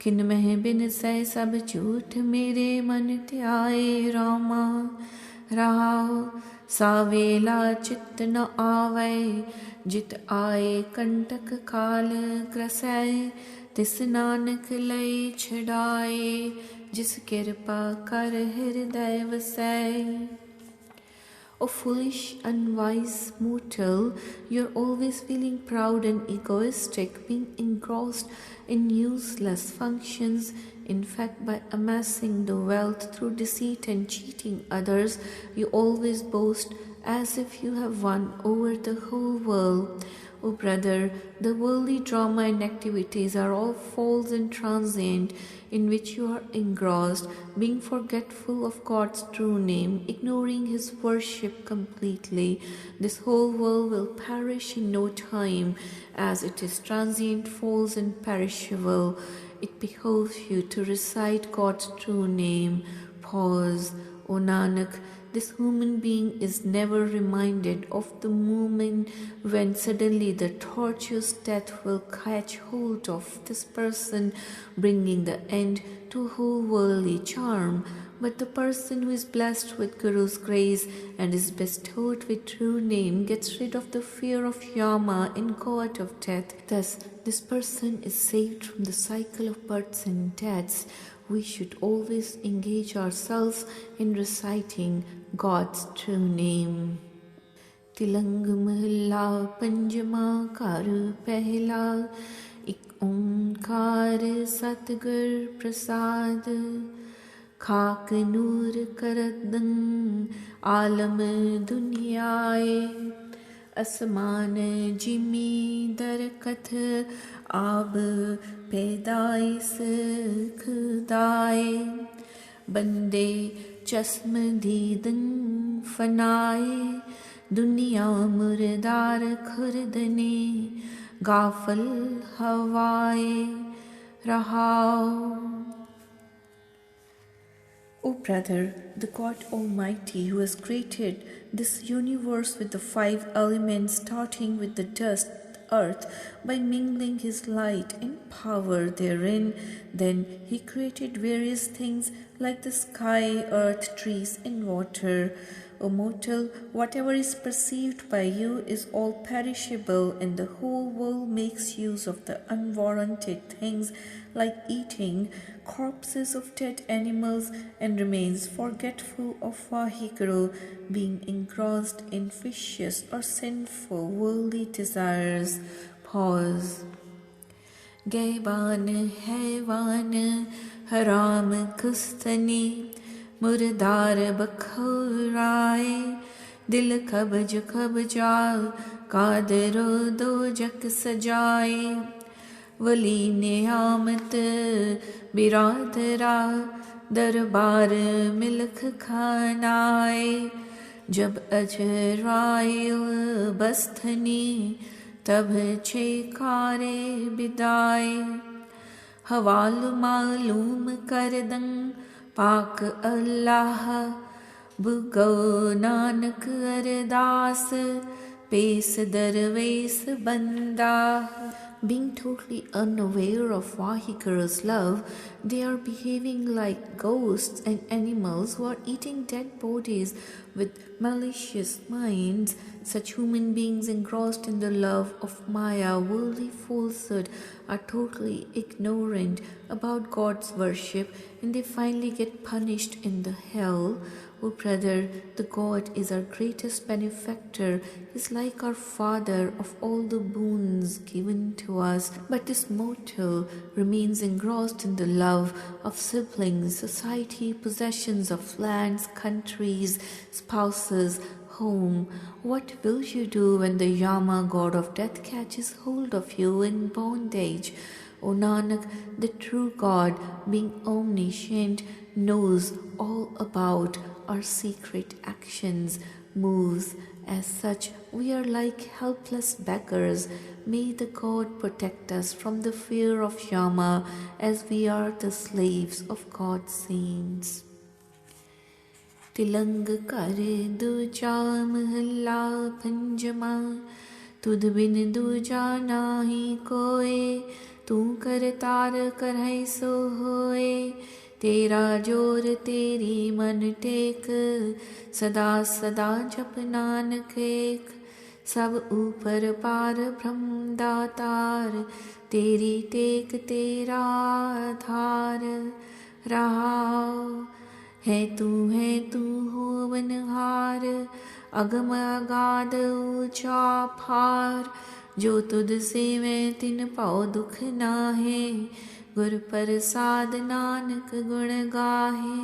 किन मह बिन से सब झूठ मेरे मन त्याए रामा राव सावेला चित्त न आवे जित आए कंटक काल ग्रसै तिस नानक लय छड़ाए जिस कृपा कर हृदय वसै. O foolish, unwise mortal, you're always feeling proud and egoistic, being engrossed in useless functions. In fact, by amassing the wealth through deceit and cheating others, you always boast as if you have won over the whole world. O brother, the worldly drama and activities are all false and transient, in which you are engrossed, being forgetful of God's true name, ignoring His worship completely. This whole world will perish in no time, as it is transient, false and perishable. It behoves you to recite God's true name. Pause. O Nanak, this human being is never reminded of the moment when suddenly the tortuous death will catch hold of this person, bringing the end to whole worldly charm. But the person who is blessed with Guru's grace and is bestowed with true name gets rid of the fear of Yama and god of death. Thus, this person is saved from the cycle of births and deaths. We should always engage ourselves in reciting God's true name. तिलंग महला पंजमा कर पहला एक ओंकार सतगुर प्रसाद खाक नूर करदं आलम दुनियाए असमान Jimmy दरकथ आब पैदाइस खुदाए बंदे चश्म दीदं फनाए दुनिया मुर्दार खुर्दने गाफल हवाए रहाओ. O brother, the God Almighty who has created this universe with the 5 elements, starting with the dust, earth, by mingling his light and power therein, then he created various things like the sky, earth, trees, and water. O mortal, whatever is perceived by you is all perishable, and the whole world makes use of the unwarranted things like eating corpses of dead animals and remains forgetful of Vaheguru, being engrossed in vicious or sinful worldly desires. Pause. Gaiban haiwan haram kustani मुर्दार बखौराए दिल कब्ज कब्जा कादरो दो जक सजाए वली नियामत बिरादरा दरबार मिल्ख खानाए जब अजराइल बस्थनी तब छेकारे बिदाए हवाल मालूम करदं पाक अल्लाह बुगो नानक अरदास पेस दरवेस बंदा. Being totally unaware of Vaheguru's love, they are behaving like ghosts and animals who are eating dead bodies with malicious minds. Such human beings engrossed in the love of Maya, worldly falsehood, are totally ignorant about God's worship, and they finally get punished in the hell. O brother, the God is our greatest benefactor, is like our Father of all the boons given to us. But this mortal remains engrossed in the love of siblings, society, possessions of lands, countries, spouses, home. What will you do when the Yama, god of death, catches hold of you in bondage? O Nanak, the true God, being omniscient, knows all about our secret actions, moves. As such, we are like helpless beggars. May the God protect us from the fear of Yama, as we are the slaves of God's saints. तिलंग कर दूजा महला पंजमा तुध बिन दूजा नाही कोय तू कर तार करहै सो होए तेरा जोर तेरी मन टेक सदा सदा जप नानक एक सब ऊपर पार ब्रह्म दातार तेरी टेक तेरा आधार रहा है तू होवनहार अगम अगाध ऊंचा फार जो तुद से मैं तिन पाओ दुख नाहे गुर प्रसाद नानक गुण गाहे.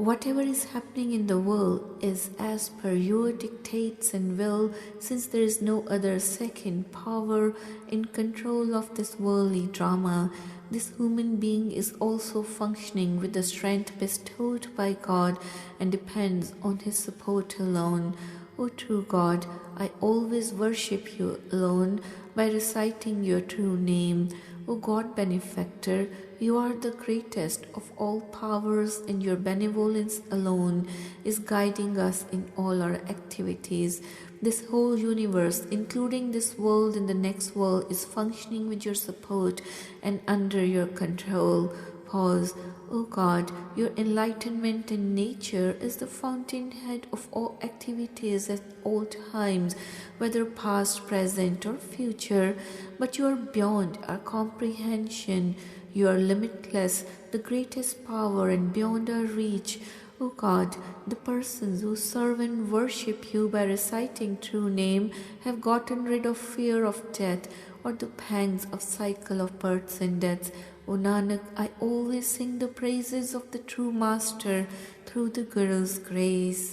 Whatever is happening in the world is as per your dictates and will, since there is no other second power in control of this worldly drama. This human being is also functioning with the strength bestowed by God and depends on His support alone. O true God, I always worship you alone by reciting your true name. O God benefactor, you are the greatest of all powers, and your benevolence alone is guiding us in all our activities. This whole universe, including this world and the next world, is functioning with your support and under your control. Pause. O God, your enlightenment in nature is the fountainhead of all activities at all times, whether past, present, or future. But you are beyond our comprehension. You are limitless, the greatest power, and beyond our reach. O God, the persons who serve and worship you by reciting true name have gotten rid of fear of death or the pangs of cycle of births and deaths. O Nanak, I always sing the praises of the true Master through the Guru's grace.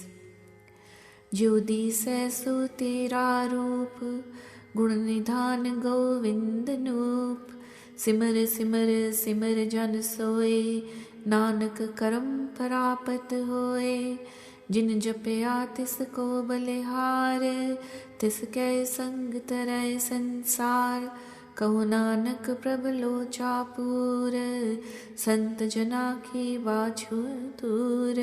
जो दिसै सो तेरा रूप गुण निधान गोविंद नूप सिमर सिमर सिमर जन सोए नानक करम परापत होए जिन जपया तिस को बलिहार तिस कै संग तरय संसार कहो नानक प्रभ लोचा पूर संत जना की बाछू दूर.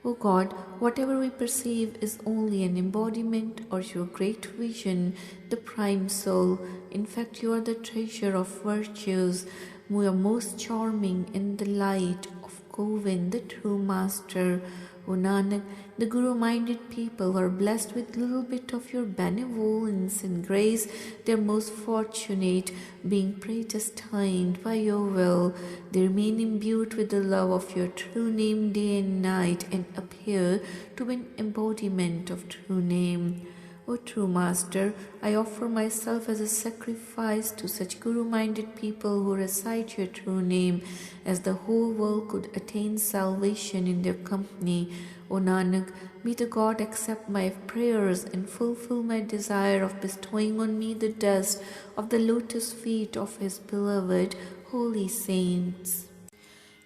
O God, whatever we perceive is only an embodiment of your great vision, the prime soul. In fact, you are the treasure of virtues. You are most charming in the light of Govind, the true Master. O Nanak, the Guru-minded people are blessed with little bit of your benevolence and grace. They are most fortunate, being predestined by your will. They remain imbued with the love of your true name day and night and appear to be an embodiment of true name. O true Master, I offer myself as a sacrifice to such Guru-minded people who recite your true name, as the whole world could attain salvation in their company. O Nanak, may the God accept my prayers and fulfill my desire of bestowing on me the dust of the lotus feet of His beloved holy saints.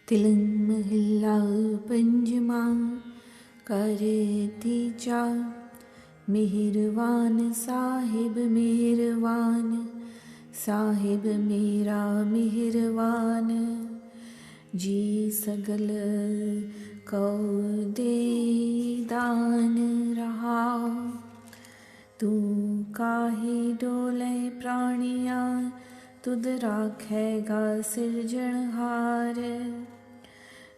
Tilang mahilla panjama kare tija Mehirvan Sahib Mehirvan Sahib Mera Mehirvan Ji Sagal Kau De Dan Raha Tu Kahi Dole Praniya Tud Rakhega Sirjanhar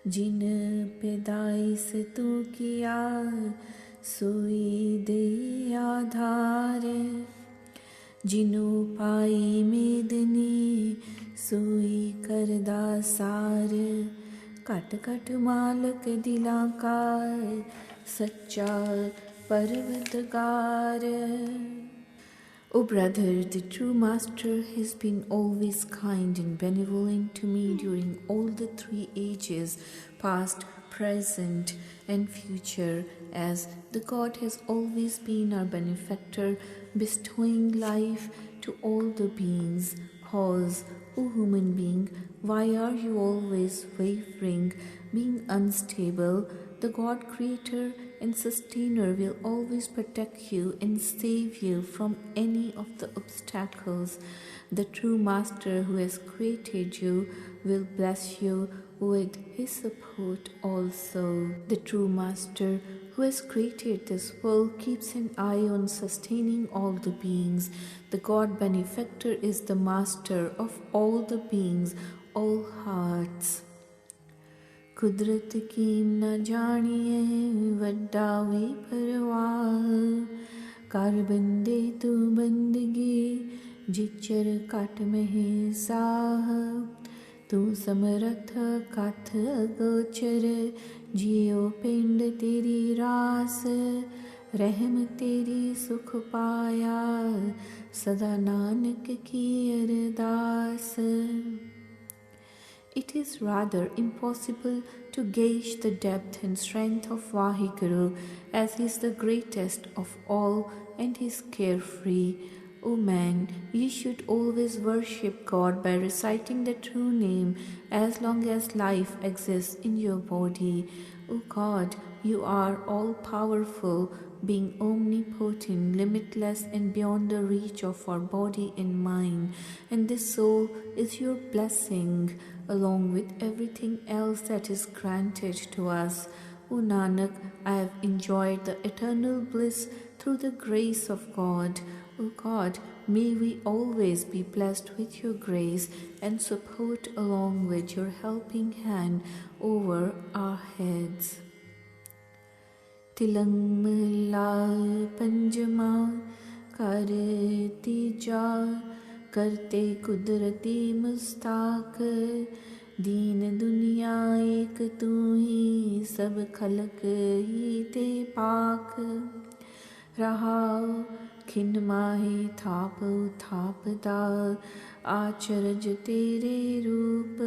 Jin Pedais Tu Kiya सोई दे आधार जिनु पाई मेदनी सोई करदा सार cut cut मालक दिला का सच्चा परवतगार. O brother, the true Master has been always kind and benevolent to me during all the 3 ages, past, present, and future, as the God has always been our benefactor, bestowing life to all the beings. Pause, O human being, why are you always wavering, being unstable? The God Creator and Sustainer will always protect you and save you from any of the obstacles. The true Master who has created you will bless you with His support also. The true Master who has created this world keeps an eye on sustaining all the beings. The God Benefactor is the Master of all the beings, all hearts. कुदरत कीम न जानिए वड्डा we परवाह कर बंदे तू बंदगी जिचर cut में साह तू समरथ कथ गोचर जियो पिंड तेरी रास रहम तेरी सुख पाया सदा नानक की अरदास. It is rather impossible to gauge the depth and strength of Vaheguru, as He is the greatest of all and He is carefree. O man, you should always worship God by reciting the true name as long as life exists in your body. O God, you are all-powerful, being omnipotent, limitless, and beyond the reach of our body and mind. And this soul is your blessing, along with everything else that is granted to us. O Nanak, I have enjoyed the eternal bliss through the grace of God. O God, may we always be blessed with your grace and support along with your helping hand over our heads. Tilang mahla panjama kar tija करते कुदरती मुस्ताक दीन दुनिया एक तू ही, सब खलक ही ते पाक। रहाओ खिन माहे थाप थापदा, आचरज तेरे रूप।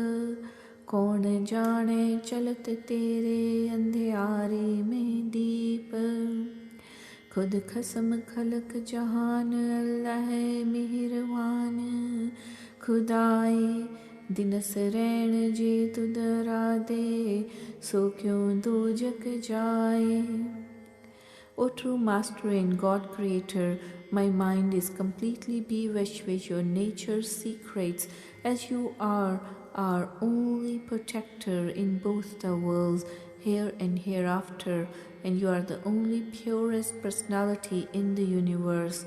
कौन जाने चलत तेरे, अंधियारे में दीप। खुद खसम खलक जहान, अल्लाह मेहरबान। खुदाए दिनस रैन जे तुदरा दे, सो क्यों दोजक जाए। O true Master and God Creator, my mind is completely bewitched with your nature's secrets, as you are our only protector in both the worlds, here and hereafter, and you are the only purest personality in the universe.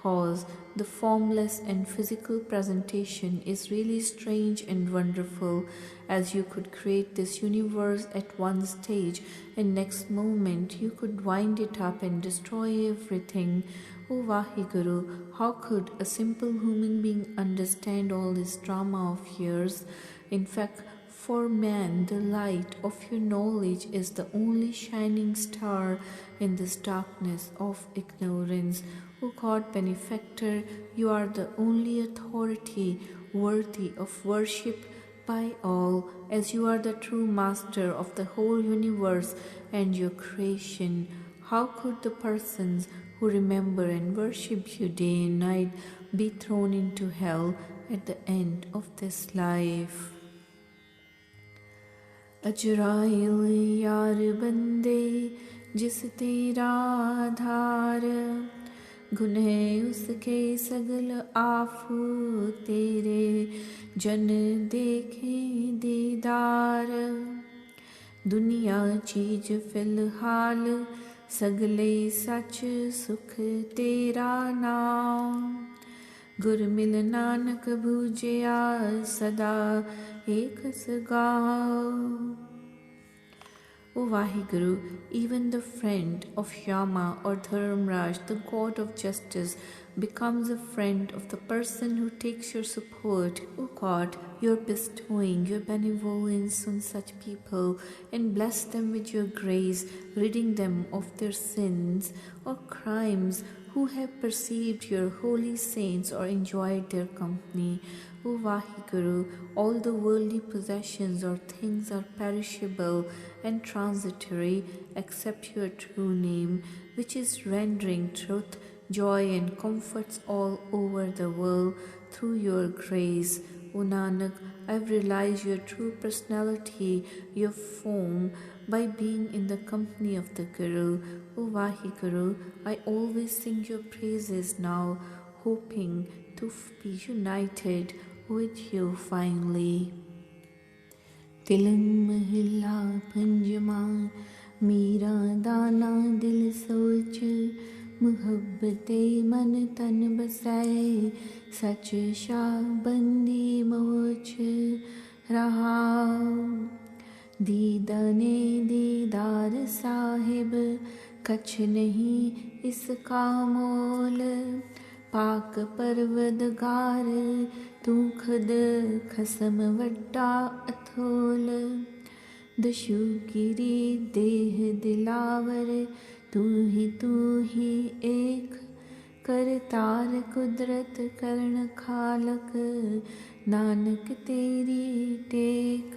Pause. The formless and physical presentation is really strange and wonderful, as you could create this universe at one stage, and next moment you could wind it up and destroy everything. O Vaheguru, how could a simple human being understand all this drama of yours? In fact, for man, the light of your knowledge is the only shining star in this darkness of ignorance. O God benefactor, you are the only authority worthy of worship by all, as you are the true master of the whole universe and your creation. How could the persons who remember and worship you day and night be thrown into hell at the end of this life? अजराइल यार बंदे जिस तेरा आधार, गुनह उसके सगल आफू तेरे जन देखे दीदार। दुनिया चीज फिलहाल सगले सच सुख तेरा नाम। गुर मिल नानक भूजिया सदा एक सगाओ। O Vaheguru, even the friend of Yama or Dharmraj, the god of justice, becomes a friend of the person who takes your support. O God, you're bestowing your benevolence on such people and bless them with your grace, ridding them of their sins or crimes, who have perceived your holy saints or enjoyed their company. O Vaheguru, all the worldly possessions or things are perishable and transitory except your true name, which is rendering truth, joy and comforts all over the world through your grace. O Nanak, I've realized your true personality, your form, by being in the company of the Guru. O Vaheguru, I always sing your praises now, hoping to be united with you finally. Tilam महिला पंजमा, मीरा दाना दिल सोच, मुहब्बते मन तन बसाए, सच शाह बंदी मोच। रहाओ दीदाने दीदार साहिब, कछ नहीं इसका मोल। पाक परवदगार तू खुद खसम वड्डा अथोल। दशु गिरी देह दिलावर, तू ही एक। करतार कुदरत करण खालक, नानक तेरी take.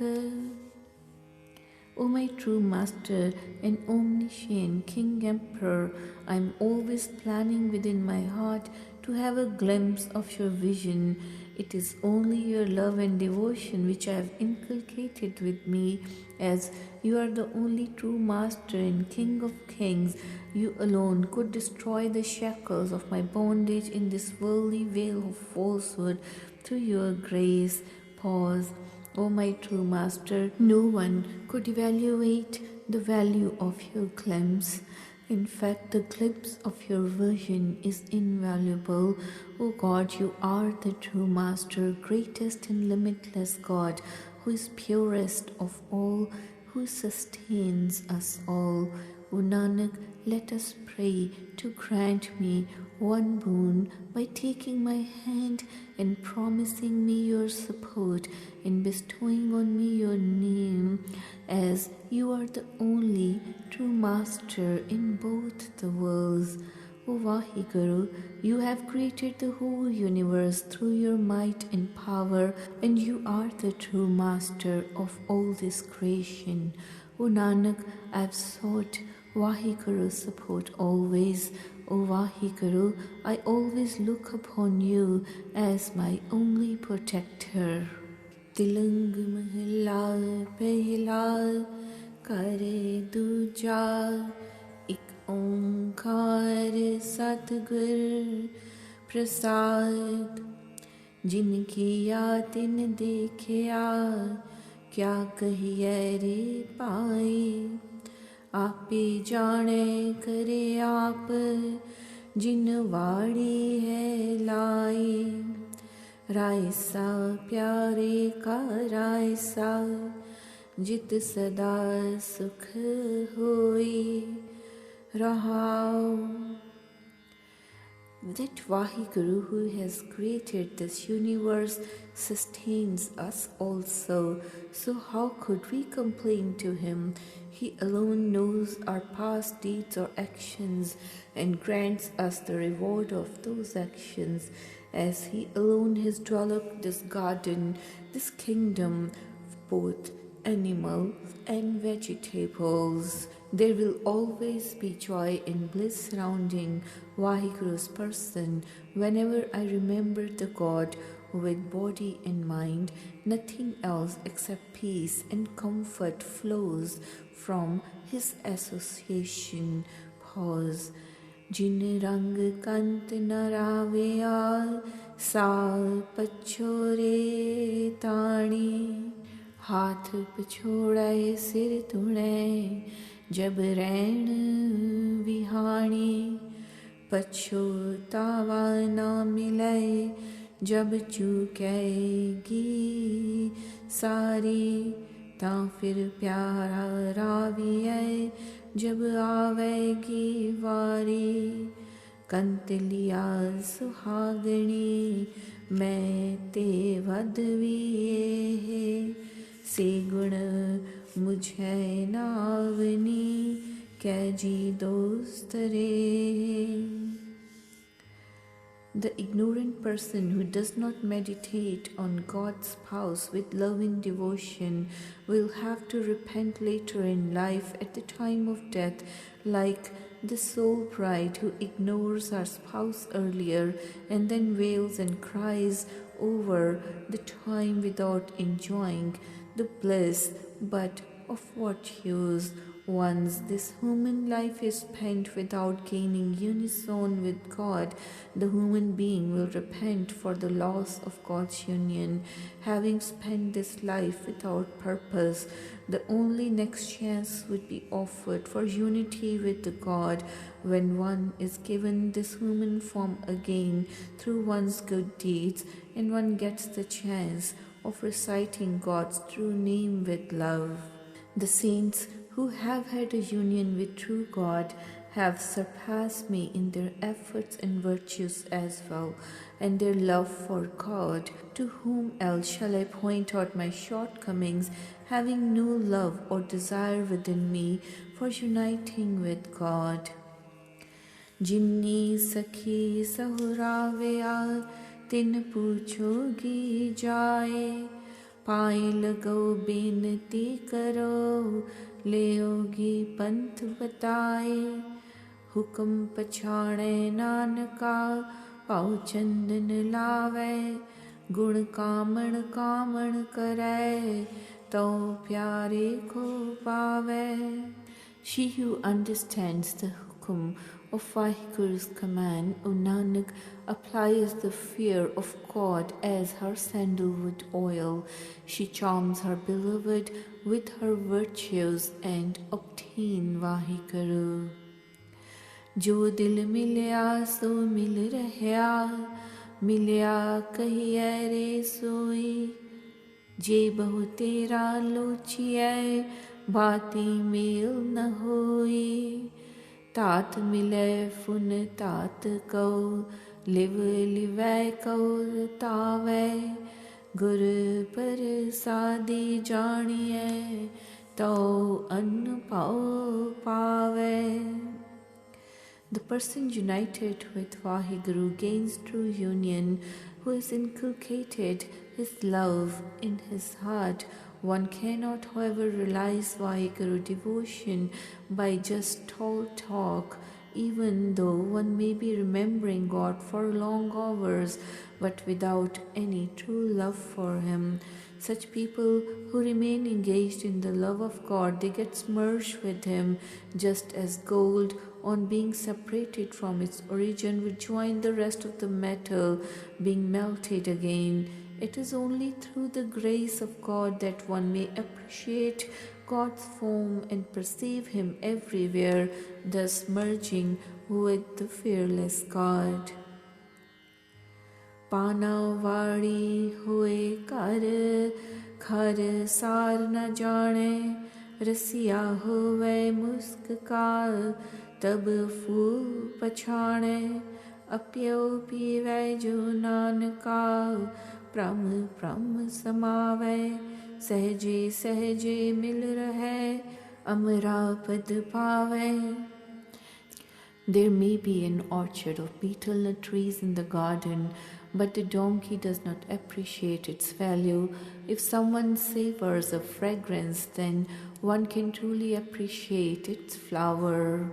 O my true Master and omniscient King Emperor, I am always planning within my heart to have a glimpse of your vision. It is only your love and devotion which I have inculcated with me, as you are the only true Master and King of Kings. You alone could destroy the shackles of my bondage in this worldly veil of falsehood through your grace. Pause. O my true Master, no one could evaluate the value of your glimpse. In fact, the glimpse of your vision is invaluable. O God, you are the true Master, greatest and limitless God, who is purest of all, who sustains us all. O Nanak, let us pray to grant me one boon by taking my hand and promising me your support and bestowing on me your name, as you are the only true master in both the worlds. O Vaheguru, you have created the whole universe through your might and power, and you are the true master of all this creation. O Nanak, I have sought Vaheguru's support always. O Vaheguru, I always look upon you as my only protector. Tilung mahla pehla kare duja, ik ओंकार सतगुर प्रसाद, जिनकी यातिन देखिया क्या कहिए रे पाए, आपे जाने करे आप जिन वाड़ी है लाई, राय सा प्यारे का राय सा जित सदा सुख होई Rahau. That Vaheguru who has created this universe sustains us also. So how could we complain to him? He alone knows our past deeds or actions and grants us the reward of those actions, as he alone has developed this garden, this kingdom of both animals and vegetables. There will always be joy and bliss surrounding Vaheguru's person. Whenever I remember the God with body and mind, nothing else except peace and comfort flows from his association. Pause. Jin rang kant naraveyal sal pachore tani, हाथ पछोड़े सिर तुड़े जब रैन विहाणी, पछोतावा न मिले जब चूकेगी सारी, तां फिर प्यारा राविए जब आवेगी वारी, कंतलिया सुहागणी मैं ते वधवीए, से गुण मुझे नावनी कै जी दोस्त रे. The ignorant person who does not meditate on God's spouse with loving devotion will have to repent later in life at the time of death, like the soul bride who ignores her spouse earlier and then wails and cries over the time without enjoying the bliss. But of what use? Once this human life is spent without gaining unison with God, the human being will repent for the loss of God's union. Having spent this life without purpose, the only next chance would be offered for unity with the God when one is given this human form again through one's good deeds, and one gets the chance of reciting God's true name with love. The saints who have had a union with true God have surpassed me in their efforts and virtues as well, and their love for God. To whom else shall I point out my shortcomings, having no love or desire within me for uniting with God? Jinni sakhi sahuraveya tin puchogi jaye, पाए लगो बेनती करो लेओगी पंथ बताए, हुक्म पछाड़े नानका पाओ चंदन लावे, गुण कामण कामण करे तो प्यारे को पावे. She who understands the hukum of Vaheguru's command, O Nanak, applies the fear of God as her sandalwood oil. She charms her beloved with her virtues and obtain Vaheguru. Jo dil milya so mil rahya, milya kahiye re soi, je bahu tera lochiye भांति mail न होई, तात मिलै फुन तात कौ, live लिवै कौ तावै, गुर प्रसादी जानियै, तौ अन्न पाओ पावै. The person united with Vaheguru gains true union, who has inculcated his love in his heart. One cannot, however, realize Vaheguru devotion by just tall talk, even though one may be remembering God for long hours, but without any true love for Him. Such people who remain engaged in the love of God, they get merged with Him, just as gold, on being separated from its origin, would join the rest of the metal, being melted again. It is only through the grace of God that one may appreciate God's form and perceive Him everywhere, thus merging with the fearless God. पानावाड़ी हुए कर खर सार न जाने, रसिया हुए मुस्काल तब फूल पछाणे, अप्यो पीवै जो नानका प्रम प्रम समावै, सहजे सहजे मिल रहे अमरा पद पावै. There may be an orchard of betel nut trees in the garden, but the donkey does not appreciate its value. If someone savors of fragrance, then one can truly appreciate its flower.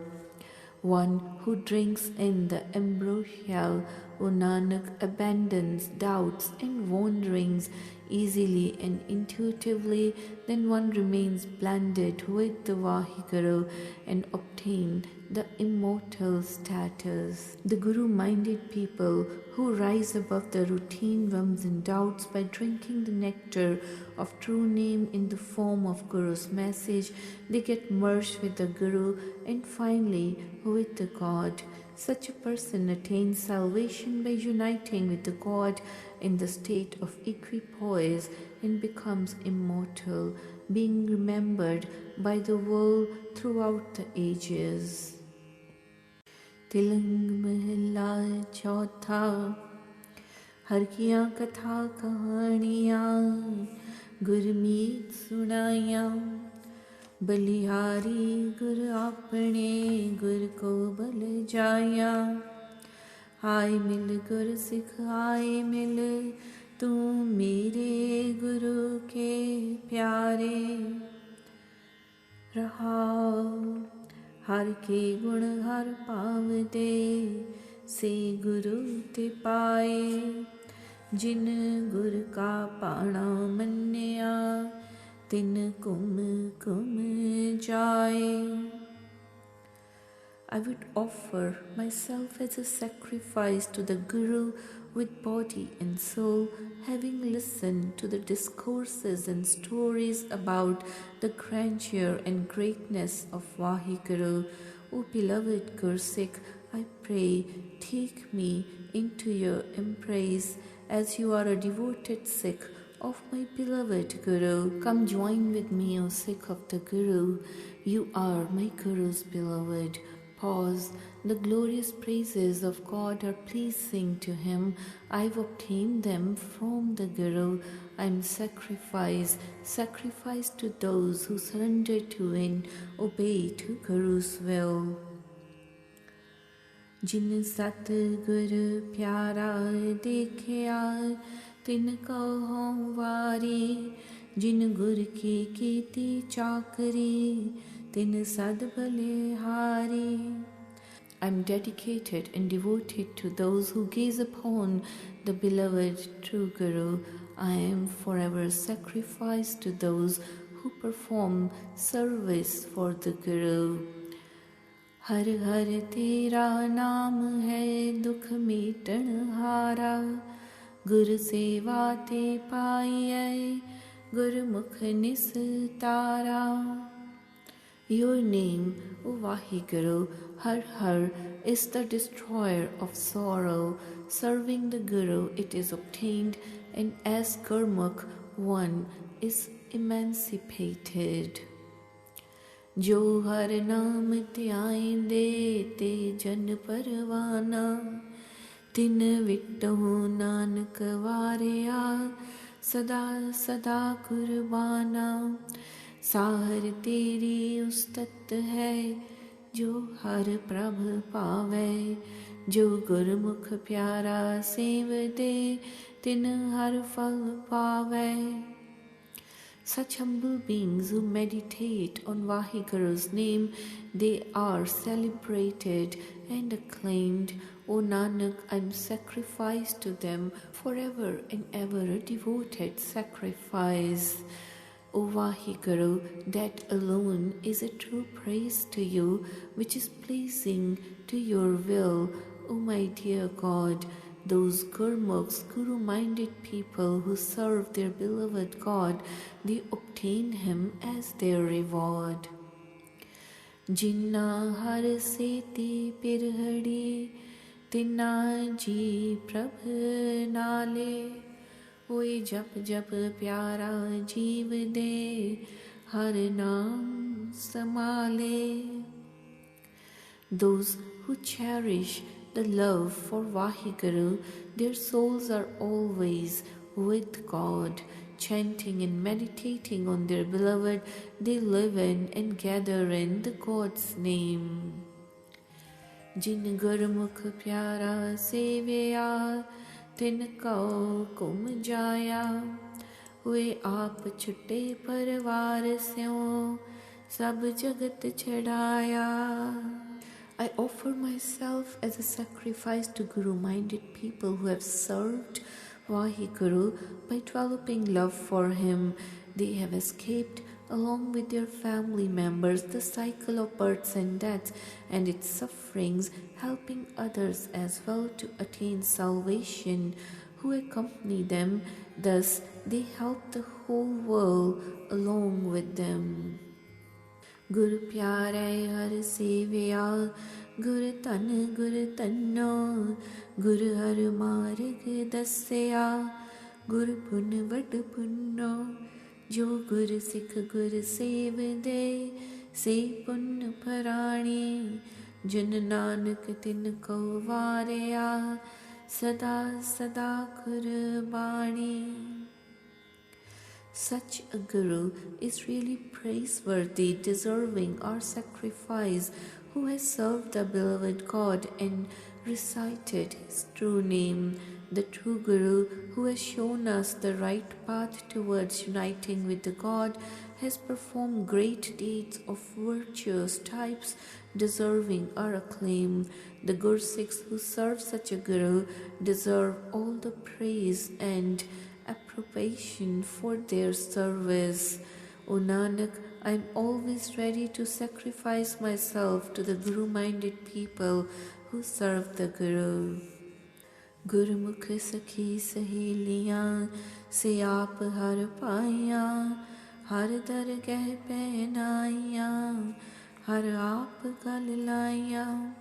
One who drinks in the ambrosial, O Nanak, abandons doubts and wanderings easily and intuitively, then one remains blended with the Vaheguru and obtained the immortal status. The Guru-minded people who rise above the routine whims and doubts by drinking the nectar of true name in the form of Guru's message, they get merged with the Guru and finally with the God. Such a person attains salvation by uniting with the God in the state of equipoise and becomes immortal, being remembered by the world throughout the ages. तिलंग महला चौथा. हर किया कथा कहानियाँ गुरमीत सुनाइयाँ, बलिहारी गुर आपने गुर को बल जाया, आय मिल गुर सिख आय मिल तू मेरे गुरु के प्यारे. रहाओ हर के गुण हर पाव दे, से गुरु ते पाए, जिन गुर का पाणा मन्या, तिन कुम कुम जाए. I would offer myself as a sacrifice to the Guru with body and soul, having listened to the discourses and stories about the grandeur and greatness of Vaheguru. O beloved Gursikh, I pray, take me into your embrace as you are a devoted Sikh of my beloved Guru. Come join with me, O Sikh of the Guru. You are my Guru's beloved. Pause. The glorious praises of God are pleasing to Him. I've obtained them from the Guru. I'm sacrifice to those who surrender to and obey to Guru's will. जिन सत गुर प्यारा देखिया, तिन कहो वारी, जिन गुर की कीती चाकरी, तिन सद बलिहारी. I am dedicated and devoted to those who gaze upon the beloved true Guru. I am forever sacrificed to those who perform service for the Guru. हर हर तेरा नाम है दुख मीटन हारा, गुर सेवा ते पाइयै गुरमुख निस्तारा. Your name, O Vaheguru, Har Har, is the destroyer of sorrow. Serving the Guru, it is obtained, and as Gurmukh, one is emancipated. जो हर नाम ध्याइंदे ते जन परवाना, तिन विटो नानक वारिया, सदा सदा कुर्बाना। साहर तेरी उस्तत है, जो हर प्रभ पावै, जो गुरमुख प्यारा सेव दे, तिन हर फल पावै। Such humble beings who meditate on Vahiguru's name, they are celebrated and acclaimed. O Nanak, I am sacrificed to them forever and ever, a devoted sacrifice. O Vahiguru, that alone is a true praise to you, which is pleasing to your will. O my dear God, those Gurmukhs, Guru-minded people who serve their beloved God, they obtain Him as their reward. Jinna har seti pirhadi, tinna ji prabh nale. Oi jap jap pyara jeev de, har naam samale. Those who cherish the love for Vahiguru, their souls are always with God. Chanting and meditating on their beloved, they live in and gather in the God's name. Jin Gurmukh pyara seveya, tin kau kum jaya. वे आप छुटे परवार स्यों, सब जगत छड़ाया. I offer myself as a sacrifice to Guru-minded people who have served Vahiguru by developing love for him. They have escaped, along with their family members, the cycle of births and deaths and its sufferings, helping others as well to attain salvation who accompany them. Thus, they help the whole world along with them. Guru pyare har seviya, Guru tanno, Guru har marg dasya, Guru pun vad punno. Jo Guru sikh Guru sev de, se pun parani. Jin nanak tin ko varya, sada sada kurbani. Such a Guru is really praiseworthy, deserving our sacrifice, who has served the beloved God and recited His true name. The true Guru, who has shown us the right path towards uniting with the God, has performed great deeds of virtuous types, deserving our acclaim. The Gursikhs who serve such a Guru deserve all the praise and approbation for their service. O Nanak, I am always ready to sacrifice myself to the Guru-minded people who serve the Guru. Gurmukh sakhi saheliyan, se aap har paiyan, har dargah pehnaiyan, har aap gal laiyan.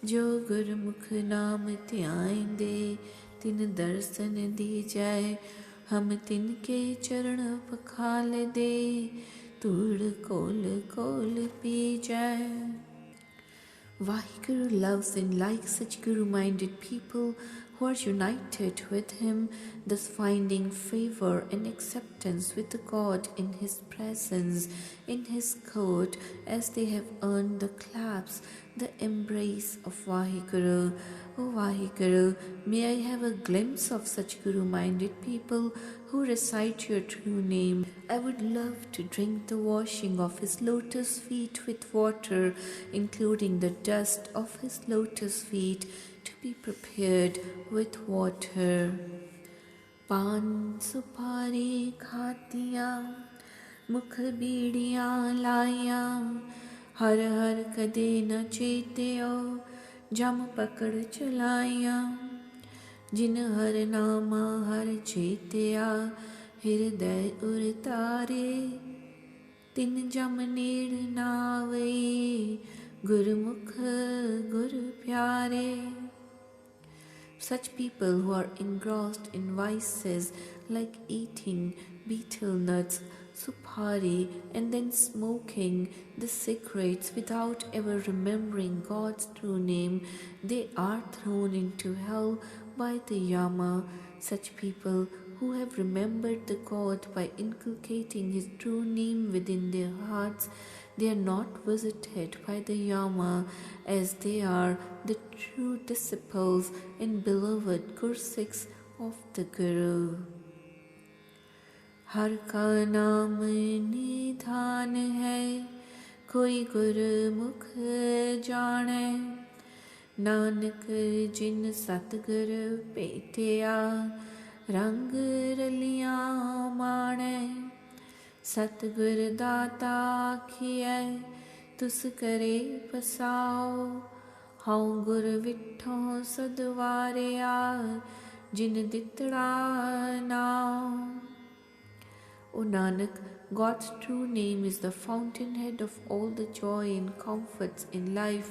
Jo Gurmukh naam ध्याइंदे, तिन दर्शन दी जाए, हम तिनके चरण पखाल दे, तूड़ कोल कोल P जाए. Vahiguru loves and likes such Guru-minded people who are united with him, thus finding favor and acceptance with the God in his presence, in his court, as they have earned the claps, the embrace of Vahiguru. O Vahiguru, may I have a glimpse of such Guru-minded people who recite your true name. I would love to drink the washing of his lotus feet with water, including the dust of his lotus feet, to be prepared with water. Pan supari khatiya, mukh bidiya laya, har har kade na chetyo, jam pakad chalaya. जिन हर नामा हर चेत्या, हृदय उरतारे, तिन जम नेड़ नावे, गुरुमुख गुरु प्यारे. Such people who are engrossed in vices like eating betel nuts, supari, and then smoking the cigarettes without ever remembering God's true name, they are thrown into hell by the Yama. Such people who have remembered the God by inculcating his true name within their hearts, they are not visited by the Yama, as they are the true disciples and beloved Gursikhs of the Guru. हर का नाम निधान है, कोई गुरमुख जाने, नानक जिन सतगुर भेटिया, रंग रलियां माणे, सतगुर दाता आखिए, तुस करे बसाओ, हाउ गुर विठो सदवारिया, जिन दितड़ा नाम. O Nanak, God's true name is the fountainhead of all the joy and comforts in life,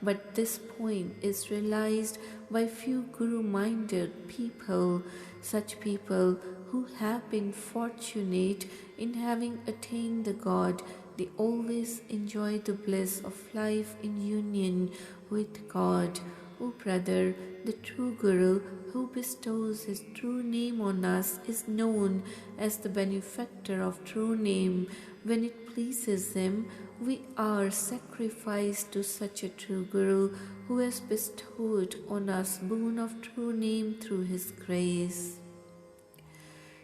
but this point is realized by few Guru-minded people. Such people who have been fortunate in having attained the God, they always enjoy the bliss of life in union with God. O brother, the true Guru who bestows his true name on us is known as the benefactor of true name. When it pleases him, we are sacrificed to such a true Guru who has bestowed on us boon of true name through his grace.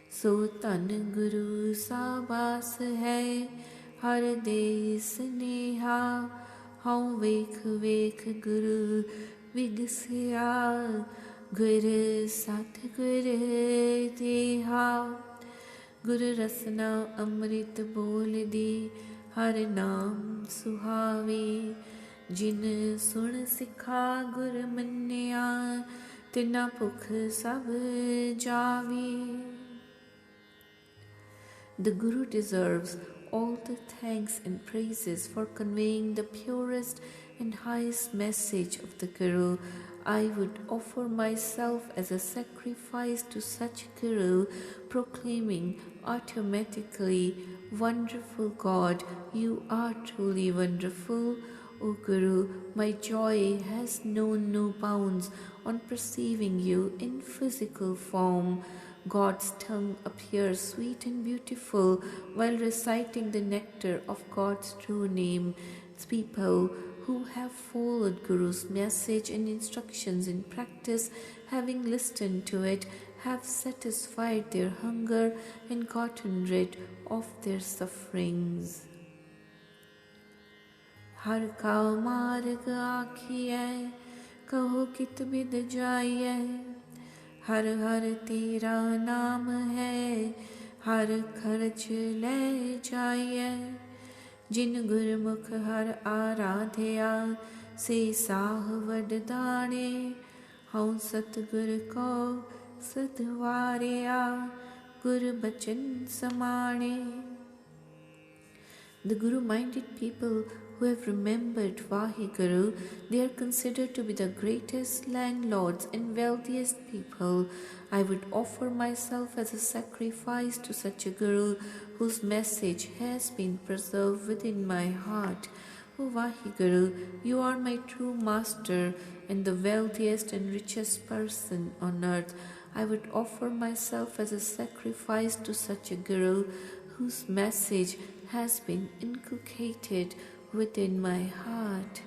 So tan Guru sabas hai, har de sneha, how vekh vekh Guru vigsya, Guru Sat Guru Deha, Guru Rasna Amrit Bol Di, Har Naam Suhavi, Jin Sun Sikha Guru Manya, Tina Pukh Sab Javi. The Guru deserves all the thanks and praises for conveying the purest and highest message of the Guru. I would offer myself as a sacrifice to such Guru, proclaiming automatically, Wonderful God, you are truly wonderful. O Guru, my joy has known no bounds on perceiving you in physical form. God's tongue appears sweet and beautiful while reciting the nectar of God's true name. People who have followed Guru's message and instructions in practice, having listened to it, have satisfied their hunger and gotten rid of their sufferings. Har ka marg आखिए, कहो कित बिद जाइए, हर हर तेरा नाम है, हर खर्च ले जाइए, जिन गुरमुख हर आराध्या, से साह वरदाने, हऊँ सतगुर को सतवारिया, गुर बचन समाने. The Guru-minded people who have remembered Vaheguru, they are considered to be the greatest landlords and wealthiest people. I would offer myself as a sacrifice to such a Guru whose message has been preserved within my heart. O Vaheguru, you are my true master and the wealthiest and richest person on earth. I would offer myself as a sacrifice to such a Guru whose message has been inculcated within my heart.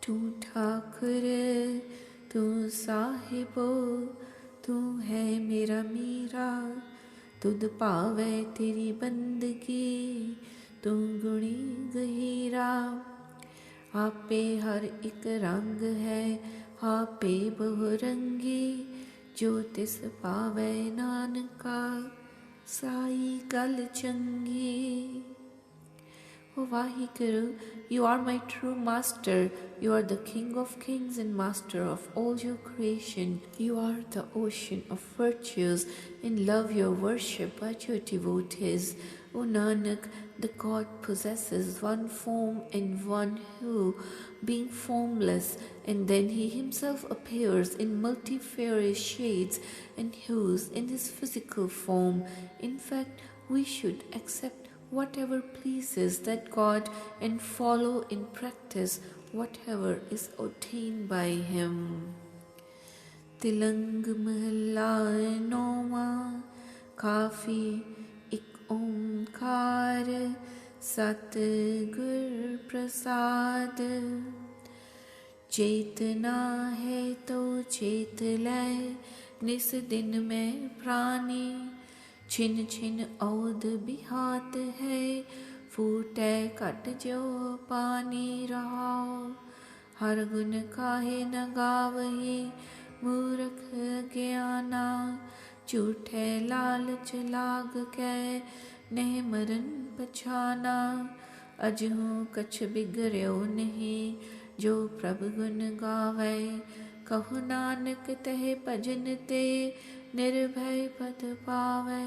Tu Thakur, tu Sahibo, tu hai mera mira, tud paave teri bandagi, tu guni gahira. आपे हर एक रंग है, आपे बहुरंगी, जो तिस पावे नानका, साई गल चंगी. O Vaheguru, you are my true master. You are the King of kings and master of all your creation. You are the ocean of virtues and love your worship by your devotees. O Nanak, The God possesses one form and one hue, being formless, and then he himself appears in multifarious shades and hues in his physical form. In fact, we should accept whatever pleases that God and follow in practice whatever is ordained by him. तिलंग महला नौवा काफी एक ओंकार सतगुर प्रसाद चेतना है तो चेत लय निस दिन में प्राणी छिन छिन औद बिहात है फूटे कट जो पानी रहाओ हर गुण काहे न गावही मूर्ख ज्ञाना झूठे लालच लाग के नह मरन पछाना अजहू कछ बिगड़ो नहीं जो प्रभु गुण गावे कहो नानक तह भजन ते निर्भय पद पावे.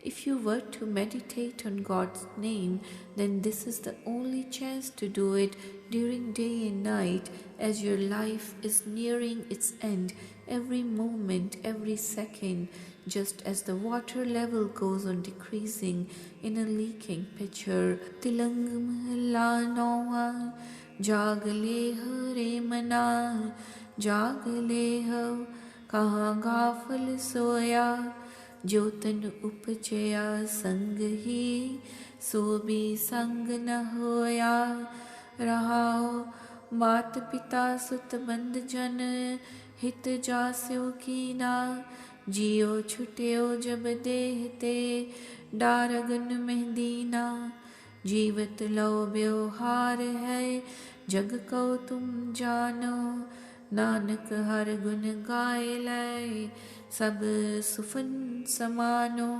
If you were to meditate on God's name, then this is the only chance to do it during day and night as your life is nearing its end, every moment, every second, just as the water level goes on decreasing in a leaking pitcher. Tilang mahalla nawa जाग ले हो रे मना जाग ले हो कहाँ गाफल सोया जो तन उपजया संग ही सो भी संग न होया रहाओ मात पिता सुत बंद जन हित जास्यो कीना जियो छुट्यो जब देह ते डारगन मेहदीना जीवत लो व्यवहार है जग को तुम जानो नानक हर गुण गाय लै सब सुफन समानो.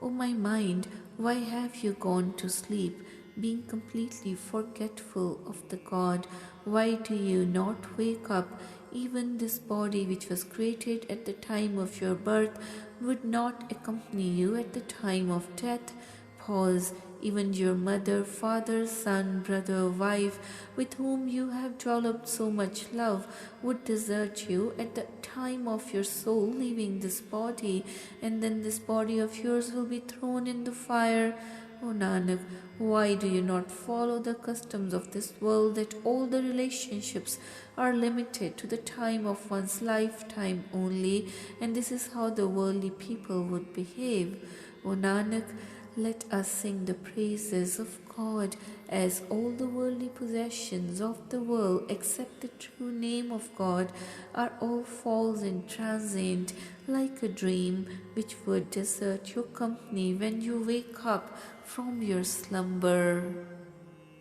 O my mind, why have you gone to sleep, being completely forgetful of the God? Why do you not wake up? Even this body which was created at the time of your birth would not accompany you at the time of death. Pause. Even your mother, father, son, brother, wife, with whom you have developed so much love, would desert you at the time of your soul leaving this body, and then this body of yours will be thrown in the fire. O Nanak, why do you not follow the customs of this world, that all the relationships are limited to the time of one's lifetime only, and this is how the worldly people would behave? O Nanak, let us sing the praises of God, as all the worldly possessions of the world except the true name of God are all false and transient, like a dream which would desert your company when you wake up from your slumber.